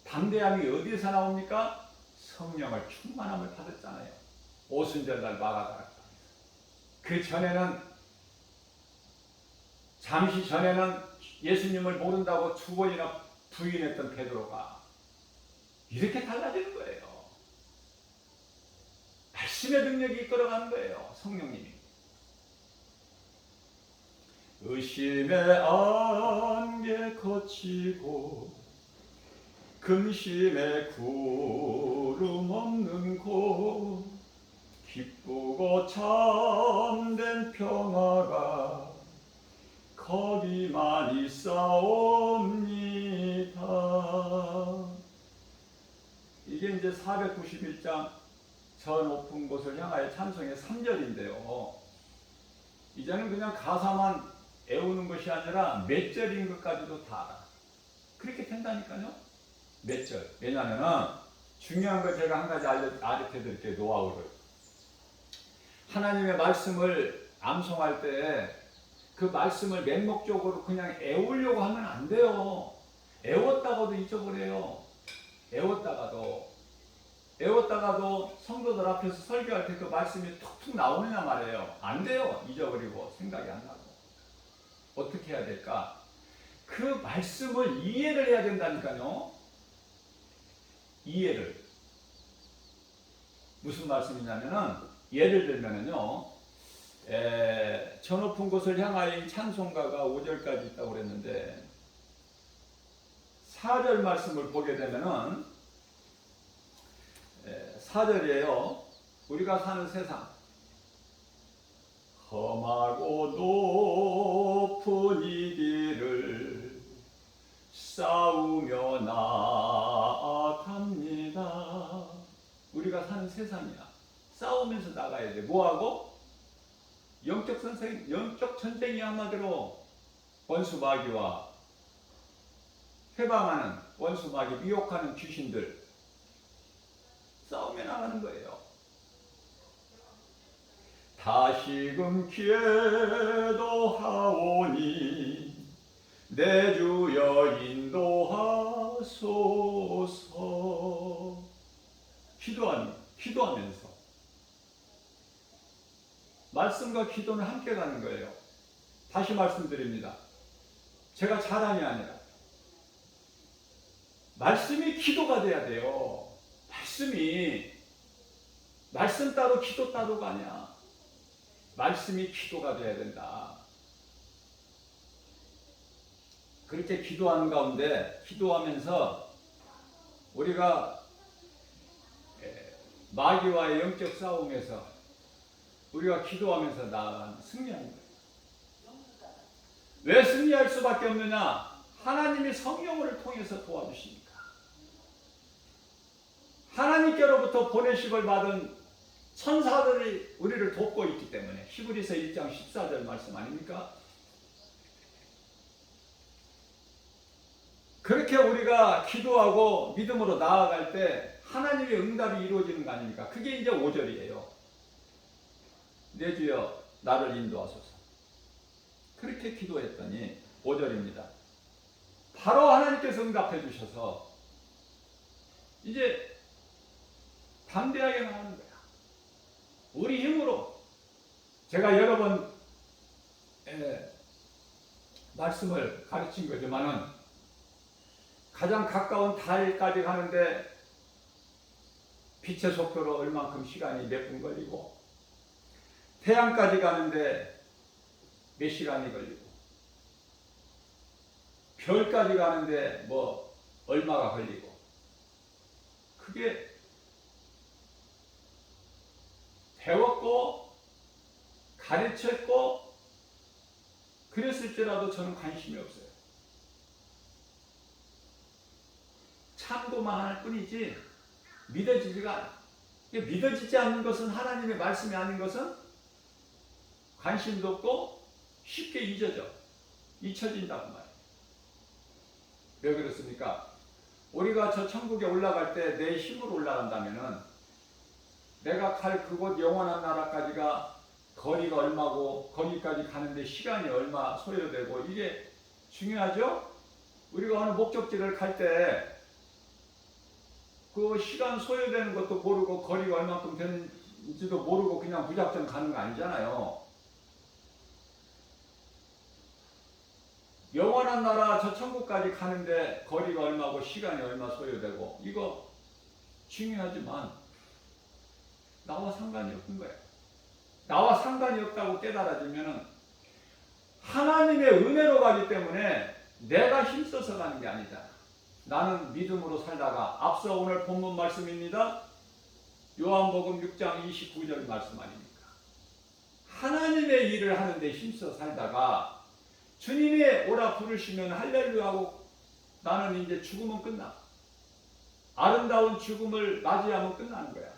Speaker 1: 담대함이 어디에서 나옵니까? 성령을 충만함을 받았잖아요. 오순절날 마가다락. 그 전에는, 잠시 전에는 예수님을 모른다고 2번이나 부인했던 베드로가 이렇게 달라지는 거예요. 말씀의 능력이 이끌어가는 거예요. 성령님이. 의심의 안개 거치고 근심의 구름 없는 곳, 기쁘고 참된 평화가 거기만 있사옵니다. 이게 이제 491장 저 높은 곳을 향하여 찬송의 3절인데요. 이제는 그냥 가사만 외우는 것이 아니라 몇 절인 것까지도 다 알아. 그렇게 된다니까요. 몇 절. 왜냐하면 중요한 걸 제가 한 가지 알려 드릴게요. 노하우를. 하나님의 말씀을 암송할 때 그 말씀을 맹목적으로 그냥 외우려고 하면 안 돼요. 외웠다가도 잊어버려요. 외웠다가도 성도들 앞에서 설교할 때 그 말씀이 툭툭 나오느냐 말이에요. 안 돼요. 잊어버리고 생각이 안 나고. 어떻게 해야 될까? 그 말씀을 이해를 해야 된다니까요. 이해를. 무슨 말씀이냐면은, 예를 들면은요, 저 높은 곳을 향하여 이 찬송가가 5절까지 있다고 그랬는데, 4절 말씀을 보게 되면은, 4절이에요. 우리가 사는 세상, 험하고 높은 이 길을 싸우며 나아갑니다. 우리가 사는 세상이야. 싸우면서 나가야 돼. 뭐하고? 영적 전쟁이 한마디로 원수 마귀와 회방하는 원수 마귀, 미혹하는 귀신들 싸우며 나가는 거예요. 다시금 기도하오니 내 주여 인도하소서. 기도하면서 말씀과 기도는 함께 가는 거예요. 다시 말씀드립니다. 제가 자랑이 아니라 말씀이 기도가 돼야 돼요. 말씀 따로 기도 따로가 아니야. 말씀이 기도가 돼야 된다. 그렇게 기도하는 가운데, 기도하면서 우리가 마귀와의 영적 싸움에서 우리가 기도하면서 승리하는 거예요. 왜 승리할 수밖에 없느냐? 하나님이 성령을 통해서 도와주시니까. 하나님께로부터 보내심을 받은 천사들이 우리를 돕고 있기 때문에. 히브리서 1장 14절 말씀 아닙니까? 그렇게 우리가 기도하고 믿음으로 나아갈 때 하나님의 응답이 이루어지는 거 아닙니까? 그게 이제 5절이에요. 내 주여 나를 인도하소서. 그렇게 기도했더니 5절입니다. 바로 하나님께서 응답해 주셔서 이제 담대하게 나가는 거야. 우리 힘으로. 제가 여러 번 말씀을 가르친 거지만은 가장 가까운 달까지 가는데 빛의 속도로 얼만큼 시간이 몇 분 걸리고, 태양까지 가는데 몇 시간이 걸리고, 별까지 가는데 뭐 얼마가 걸리고, 그게 배웠고 가르쳤고 그랬을지라도 저는 관심이 없어요. 참고만 할 뿐이지 믿어지지가 않아. 믿어지지 않는 것은, 하나님의 말씀이 아닌 것은 관심도 없고 쉽게 잊혀진다고 말이에요. 왜 그렇습니까? 우리가 저 천국에 올라갈 때 내 힘으로 올라간다면은 내가 갈 그곳 영원한 나라까지가 거리가 얼마고, 거기까지 가는데 시간이 얼마 소요되고, 이게 중요하죠? 우리가 어느 목적지를 갈 때 그 시간 소요되는 것도 모르고 거리가 얼마큼 되는지도 모르고 그냥 무작정 가는 거 아니잖아요. 영원한 나라 저 천국까지 가는데 거리가 얼마고 시간이 얼마 소요되고, 이거 중요하지만 나와 상관이 없는 거예요. 나와 상관이 없다고 깨달아지면은 하나님의 은혜로 가기 때문에 내가 힘써서 가는 게 아니다. 나는 믿음으로 살다가, 앞서 오늘 본문 말씀입니다. 요한복음 6장 29절 말씀 아닙니까? 하나님의 일을 하는데 힘써 살다가 주님이 오라 부르시면 할렐루야 하고 나는 이제 죽으면 끝나. 아름다운 죽음을 맞이하면 끝나는 거야.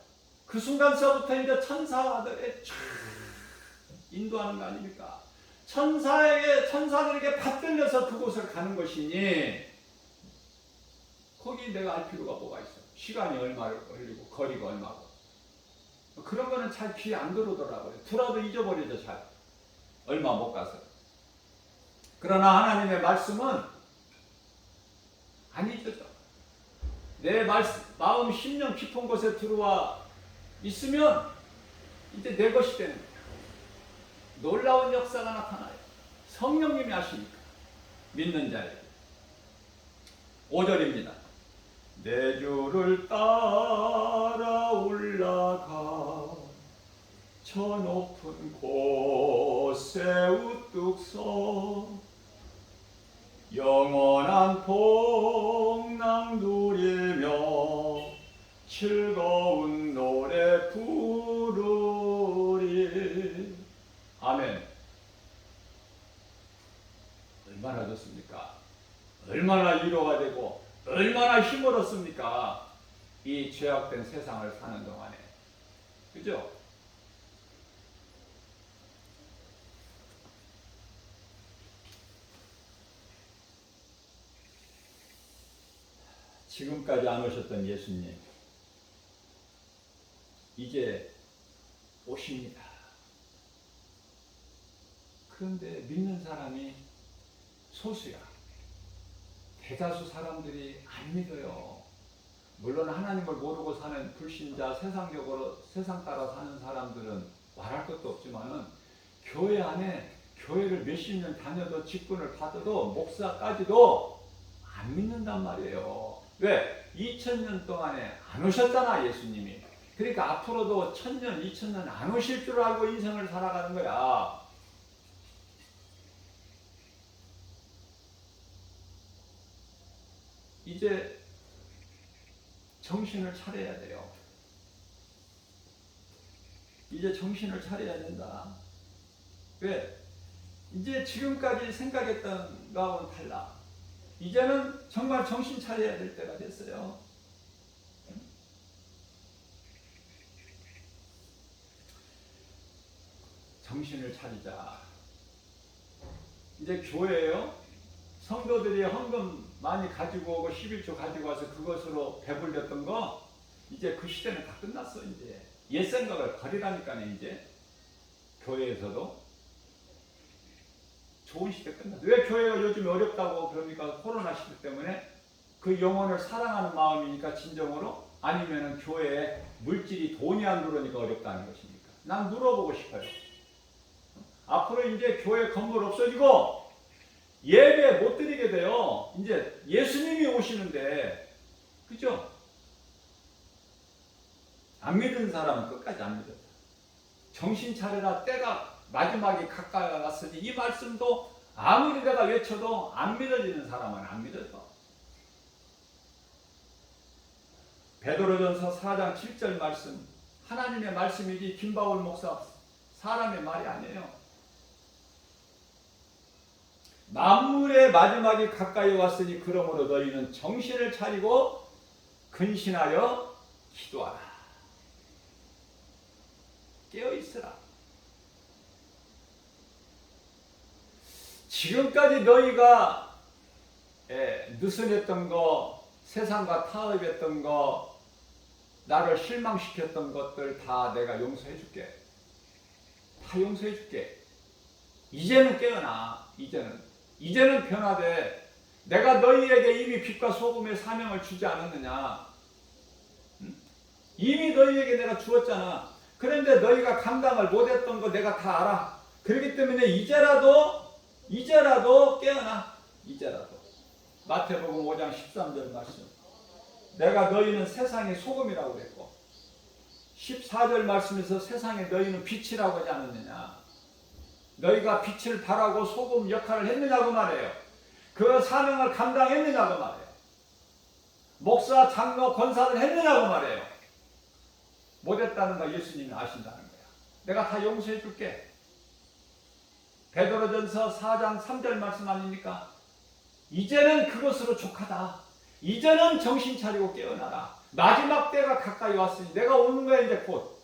Speaker 1: 그 순간서부터 이제 천사들의 인도하는 거 아닙니까? 천사들에게 받들려서 그곳을 가는 것이니, 거기 내가 알 필요가 뭐가 있어? 시간이 얼마를 걸리고 거리가 얼마고. 그런 거는 잘 귀에 안 들어오더라고요. 들어도 잊어버리죠, 잘. 얼마 못 가서. 그러나 하나님의 말씀은 안 잊어져. 내 마음 심령 깊은 곳에 들어와 있으면 이제 내 것이 되는 거예요. 놀라운 역사가 나타나요. 성령님이 하시니까. 믿는 자에게. 5절입니다. 내 주를 따라 올라가 저 높은 곳에 우뚝 서 영원한 복락 누리며 즐거운 노래 부르리. 아멘. 얼마나 좋습니까? 얼마나 위로가 되고 얼마나 힘을 얻습니까? 이 죄악된 세상을 사는 동안에. 그죠? 지금까지 안 오셨던 예수님, 이제 오십니다. 그런데 믿는 사람이 소수야. 대다수 사람들이 안 믿어요. 물론 하나님을 모르고 사는 불신자, 세상적으로 세상 따라 사는 사람들은 말할 것도 없지만은, 교회 안에 교회를 몇십 년 다녀도 직분을 받아도 목사까지도 안 믿는단 말이에요. 왜? 2000년 동안에 안 오셨잖아, 예수님이. 그러니까 앞으로도 1000년, 2000년 안 오실 줄 알고 인생을 살아가는 거야. 이제 정신을 차려야 돼요. 이제 정신을 차려야 된다. 왜? 이제 지금까지 생각했던 거하고는 달라. 이제는 정말 정신 차려야 될 때가 됐어요. 정신을 차리자. 이제 교회예요. 성도들이 헌금 많이 가지고 오고 11조 가지고 와서 그것으로 배불렸던 거 이제 그 시대는 다 끝났어. 이제 옛 생각을 버리라니까요. 이제 교회에서도 좋은 시대 끝났어. 왜 교회가 요즘 어렵다고 그럽니까? 코로나 시대 때문에 그 영혼을 사랑하는 마음이니까 진정으로, 아니면은 교회에 물질이 돈이 안 들어오니까 어렵다는 것입니까? 난 물어보고 싶어요. 앞으로 이제 교회 건물 없어지고 예배 못 드리게 돼요. 이제 예수님이 오시는데, 그죠? 안 믿은 사람은 끝까지 안 믿었다. 정신 차려라, 때가 마지막에 가까이 왔으니, 이 말씀도 아무리 내가 외쳐도 안 믿어지는 사람은 안 믿어져. 베드로전서 4장 7절 말씀, 하나님의 말씀이지 김바울 목사 사람의 말이 아니에요. 만물의 마지막이 가까이 왔으니 그러므로 너희는 정신을 차리고 근신하여 기도하라. 깨어있으라. 지금까지 너희가 느슨했던 거, 세상과 타협했던 거, 나를 실망시켰던 것들 다 내가 용서해 줄게. 다 용서해 줄게. 이제는 깨어나. 이제는 변화돼. 내가 너희에게 이미 빛과 소금의 사명을 주지 않았느냐? 응? 이미 너희에게 내가 주었잖아. 그런데 너희가 감당을 못했던 거 내가 다 알아. 그렇기 때문에 이제라도 깨어나. 이제라도. 마태복음 5장 13절 말씀. 내가 너희는 세상의 소금이라고 그랬고, 14절 말씀에서 세상에 너희는 빛이라고 하지 않았느냐. 너희가 빛을 발하고 소금 역할을 했느냐고 말해요. 그 사명을 감당했느냐고 말해요. 목사, 장로, 권사를 했느냐고 말해요. 못했다는 거 예수님이 아신다는 거야. 내가 다 용서해 줄게. 베드로전서 4장 3절 말씀 아닙니까? 이제는 그것으로 족하다. 이제는 정신 차리고 깨어나라. 마지막 때가 가까이 왔으니 내가 오는 거야 이제 곧.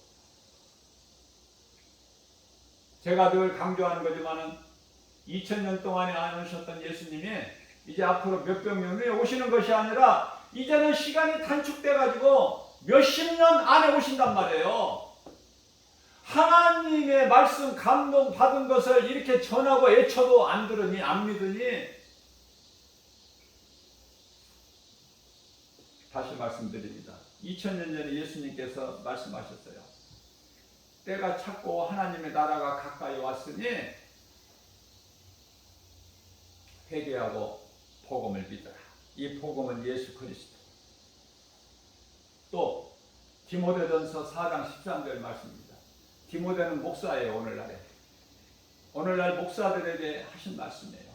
Speaker 1: 제가 늘 강조하는 거지만은 2000년 동안에 안 오셨던 예수님이 이제 앞으로 몇백 년 후에 오시는 것이 아니라 이제는 시간이 단축돼 가지고 몇십 년 안에 오신단 말이에요. 하나님의 말씀 감동 받은 것을 이렇게 전하고 애쳐도 안 들으니, 안 믿으니, 다시 말씀드립니다. 2000년 전에 예수님께서 말씀하셨어요. 때가 찼고 하나님의 나라가 가까이 왔으니 회개하고 복음을 믿어라. 이 복음은 예수 그리스도. 또 디모데전서 4장 13절 말씀입니다. 디모데는 목사예요. 오늘날 목사들에게 하신 말씀이에요.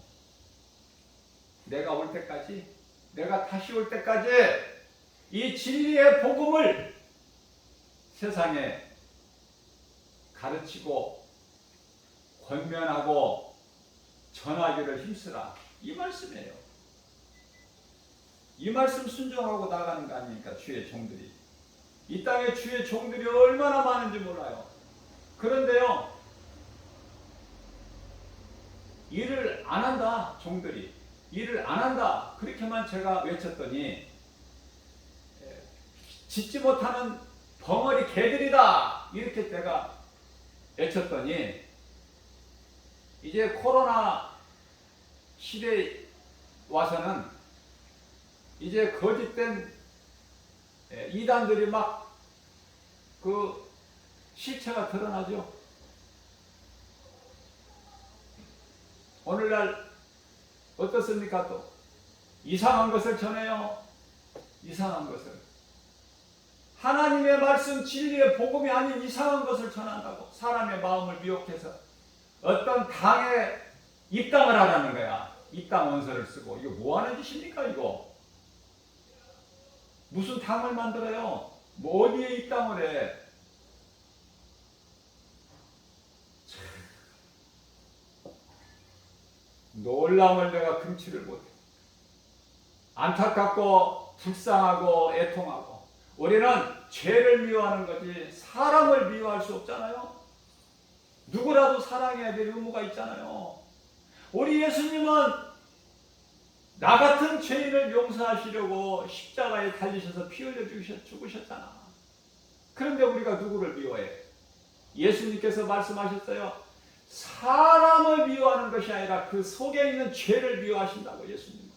Speaker 1: 내가 올 때까지, 내가 다시 올 때까지 이 진리의 복음을 세상에 가르치고 권면하고 전하기를 힘쓰라. 이 말씀이에요. 이 말씀 순종하고 나가는 거 아닙니까? 주의 종들이. 이 땅에 주의 종들이 얼마나 많은지 몰라요. 그런데요, 일을 안 한다. 종들이 일을 안 한다. 그렇게만 제가 외쳤더니 짓지 못하는 벙어리 개들이다. 이렇게 내가 외쳤더니 이제 코로나 시대에 와서는 이제 거짓된 이단들이 막 그 실체가 드러나죠. 오늘날 어떻습니까? 또 이상한 것을 전해요. 이상한 것을. 하나님의 말씀 진리의 복음이 아닌 이상한 것을 전한다고. 사람의 마음을 미혹해서 어떤 당에 입당을 하라는 거야. 입당 원서를 쓰고. 이거 뭐 하는 짓입니까 이거? 무슨 당을 만들어요? 뭐 어디에 입당을 해? 놀라움을 내가 금치를 못해. 안타깝고 불쌍하고 애통하고. 우리는 죄를 미워하는 거지 사람을 미워할 수 없잖아요. 누구라도 사랑해야 될 의무가 있잖아요. 우리 예수님은 나 같은 죄인을 용서하시려고 십자가에 달리셔서 피 흘려 죽으셨잖아. 그런데 우리가 누구를 미워해? 예수님께서 말씀하셨어요. 사람을 미워하는 것이 아니라 그 속에 있는 죄를 미워하신다고. 예수님은.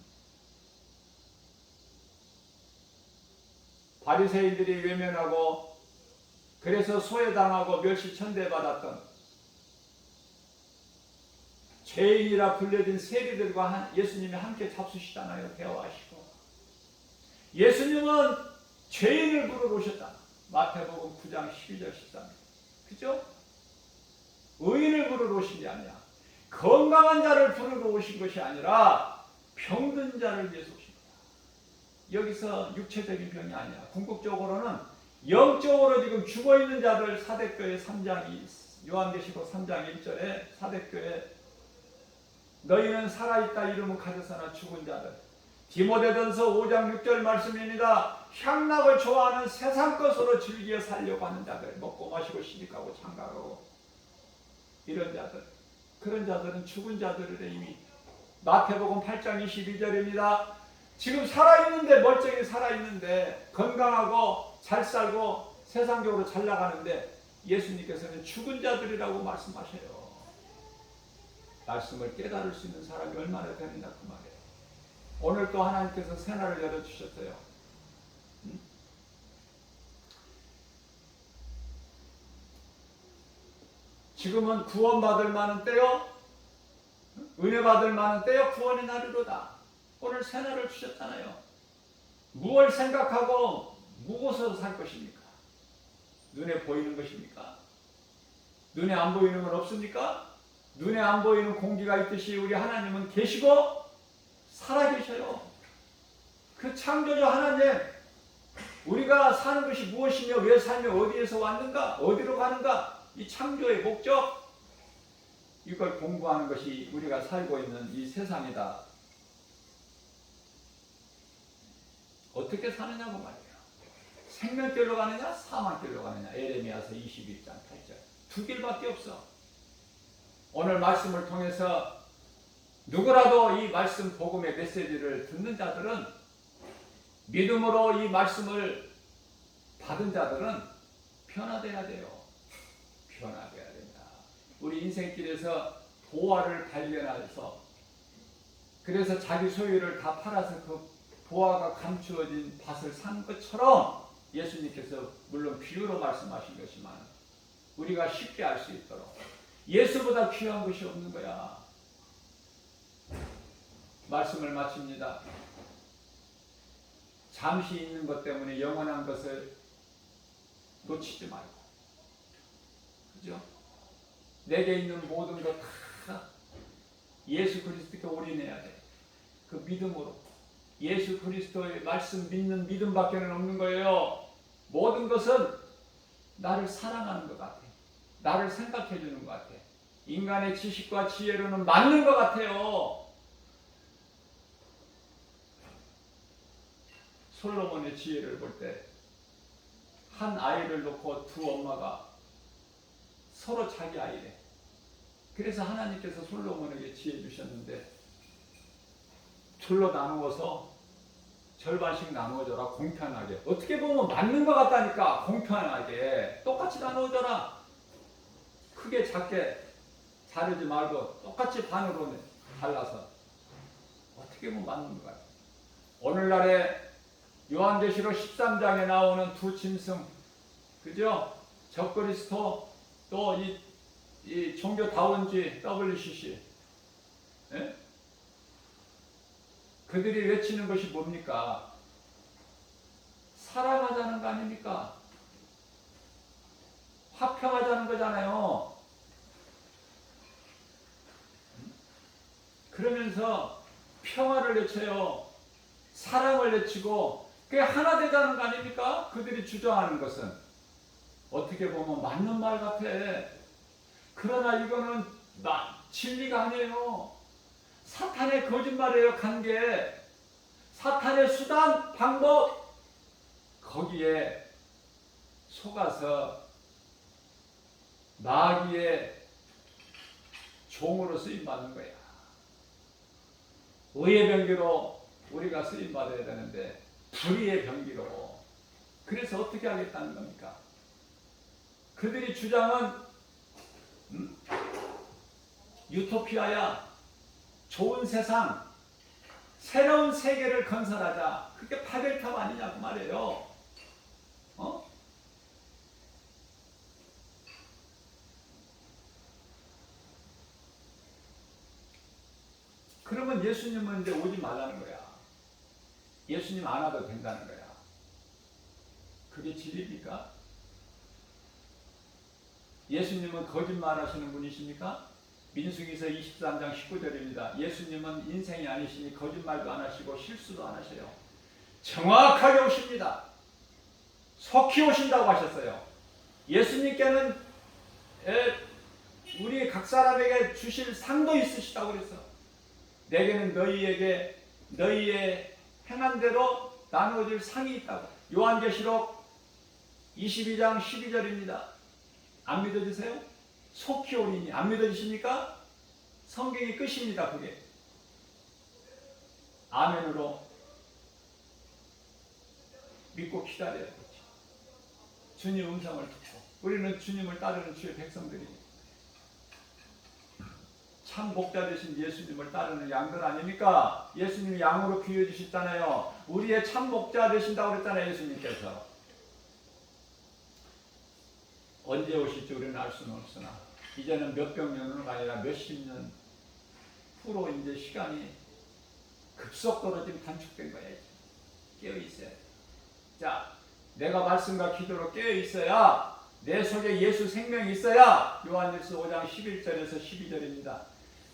Speaker 1: 바리새인들이 외면하고 그래서 소외당하고 멸시천대받았던 죄인이라 불려진 세리들과 예수님이 함께 잡수시잖아요. 대화하시고. 예수님은 죄인을 부르러 오셨다. 마태복음 9장 12절 13절. 그죠? 의인을 부르러 오신 게 아니야. 건강한 자를 부르러 오신 것이 아니라 병든 자를 위해서 오신 거야. 여기서 육체적인 병이 아니야. 궁극적으로는 영적으로 지금 죽어있는 자들. 사대교회 3장 요한계시록 3장 1절에 사대교회 너희는 살아있다 이름은 가졌으나 죽은 자들. 디모데전서 5장 6절 말씀입니다. 향락을 좋아하는 세상 것으로 즐겨 살려고 하는 자들. 먹고 마시고 시집가고 장가가고 이런 자들. 그런 자들은 죽은 자들의 이미. 마태복음 8장 22절입니다. 지금 살아있는데, 멀쩡히 살아있는데 건강하고 잘 살고 세상적으로 잘 나가는데 예수님께서는 죽은 자들이라고 말씀하셔요. 말씀을 깨달을 수 있는 사람이 얼마나 되느냐 그 말이에요. 오늘 또 하나님께서 새날을 열어주셨어요. 지금은 구원받을 만한 때요, 은혜 받을 만한 때요, 구원의 날이로다. 오늘 새날을 주셨잖아요. 무엇을 생각하고 무엇으로 살 것입니까? 눈에 보이는 것입니까? 눈에 안 보이는 건 없습니까? 눈에 안 보이는 공기가 있듯이 우리 하나님은 계시고 살아계셔요. 그 창조주 하나님, 우리가 사는 것이 무엇이며 왜 살며 어디에서 왔는가, 어디로 가는가, 이 창조의 목적, 이걸 공부하는 것이 우리가 살고 있는 이 세상이다. 어떻게 사느냐고 말이에요. 생명길로 가느냐 사망길로 가느냐. 에레미야서 21장 8절. 두 길밖에 없어. 오늘 말씀을 통해서 누구라도 이 말씀 복음의 메시지를 듣는 자들은, 믿음으로 이 말씀을 받은 자들은 변화돼야 돼요. 변화돼야 된다. 우리 인생길에서 보화를 발견해서, 그래서 자기 소유를 다 팔아서 그 보화가 감추어진 밭을 산 것처럼 예수님께서 물론 비유로 말씀하신 것이지만 우리가 쉽게 알 수 있도록 예수보다 귀한 것이 없는 거야. 말씀을 마칩니다. 잠시 있는 것 때문에 영원한 것을 놓치지 말고, 그죠? 내게 있는 모든 것 다 예수 그리스도께 올인해야 돼. 그 믿음으로. 예수 그리스도의 말씀 믿는 믿음밖에는 없는 거예요. 모든 것은 나를 사랑하는 것 같아. 나를 생각해 주는 것 같아. 인간의 지식과 지혜로는 맞는 것 같아요. 솔로몬의 지혜를 볼 때 한 아이를 놓고 두 엄마가 서로 자기 아이래. 그래서 하나님께서 솔로몬에게 지혜 주셨는데 둘로 나누어서 절반씩 나누어줘라, 공평하게. 어떻게 보면 맞는 것 같다니까. 공평하게 똑같이 나누어줘라. 크게 작게 자르지 말고 똑같이 반으로 잘라서. 어떻게 보면 맞는 것 같아요. 오늘날에 요한계시록 13장에 나오는 두 짐승, 그죠? 적그리스도, 또 이 종교다원주의 WCC, 예? 그들이 외치는 것이 뭡니까? 사랑하자는 거 아닙니까? 화평하자는 거잖아요. 그러면서 평화를 외쳐요. 사랑을 외치고 그게 하나 되자는 거 아닙니까? 그들이 주장하는 것은 어떻게 보면 맞는 말 같아. 그러나 이거는 진리가 아니에요. 사탄의 거짓말이에요. 관계, 사탄의 수단, 방법, 거기에 속아서 마귀의 종으로 쓰임받는 거야. 의의 병기로 우리가 쓰임받아야 되는데 불의의 병기로. 그래서 어떻게 하겠다는 겁니까? 그들이 주장은 유토피아야, 좋은 세상, 새로운 세계를 건설하자. 그게 바벨탑 아니냐고 말이에요. 그러면 예수님은 이제 오지 말라는 거야. 예수님 안 와도 된다는 거야. 그게 진리입니까? 예수님은 거짓말하시는 분이십니까? 민수기서 23장 19절입니다. 예수님은 인생이 아니시니 거짓말도 안 하시고 실수도 안 하셔요. 정확하게 오십니다. 속히 오신다고 하셨어요. 예수님께는 우리 각 사람에게 주실 상도 있으시다고 그랬어. 내게는 너희에게 너희의 행한 대로 나누어질 상이 있다고. 요한계시록 22장 12절입니다. 안 믿어지세요? 속히 오리니. 안 믿어지십니까? 성경이 끝입니다. 그게 아멘으로 믿고 기다려야 되죠. 주님 음성을 듣고. 우리는 주님을 따르는 주의 백성들입니다. 참 목자 되신 예수님을 따르는 양들 아닙니까? 예수님이 양으로 비유해 주셨잖아요. 우리의 참 목자 되신다고 그랬잖아요. 예수님께서. 언제 오실지 우리는 알 수는 없으나 이제는 몇백 년은 아니라 몇십 년 후로 이제 시간이 급속도로 지금 단축된 거예요. 깨어 있어야 돼. 자, 내가 말씀과 기도로 깨어 있어야, 내 속에 예수 생명이 있어야. 요한일서 5장 11절에서 12절입니다.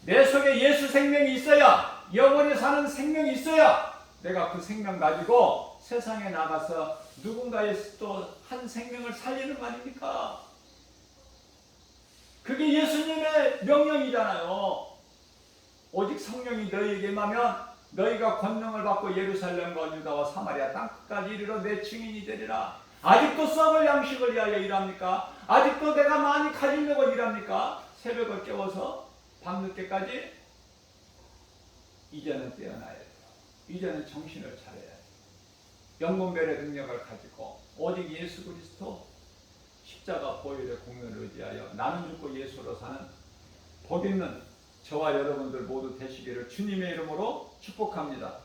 Speaker 1: 내 속에 예수 생명이 있어야, 영원히 사는 생명이 있어야 내가 그 생명 가지고 세상에 나가서 누군가의 또 한 생명을 살리는 거 아닙니까? 그게 예수님의 명령이잖아요. 오직 성령이 너희에게 임하면 너희가 권능을 받고 예루살렘과 유다와 사마리아 땅끝까지 이르러 내 증인이 되리라. 아직도 썩을 양식을 위하여 일합니까? 아직도 내가 많이 가지려고 일합니까? 새벽을 깨워서 밤늦게까지? 이제는 깨어나야 돼요. 이제는 정신을 차려야 돼요. 영문별의 능력을 가지고 오직 예수 그리스도 십자가 보혈의 공로를 의지하여 나는 죽고 예수로 사는 복 있는 저와 여러분들 모두 되시기를 주님의 이름으로 축복합니다.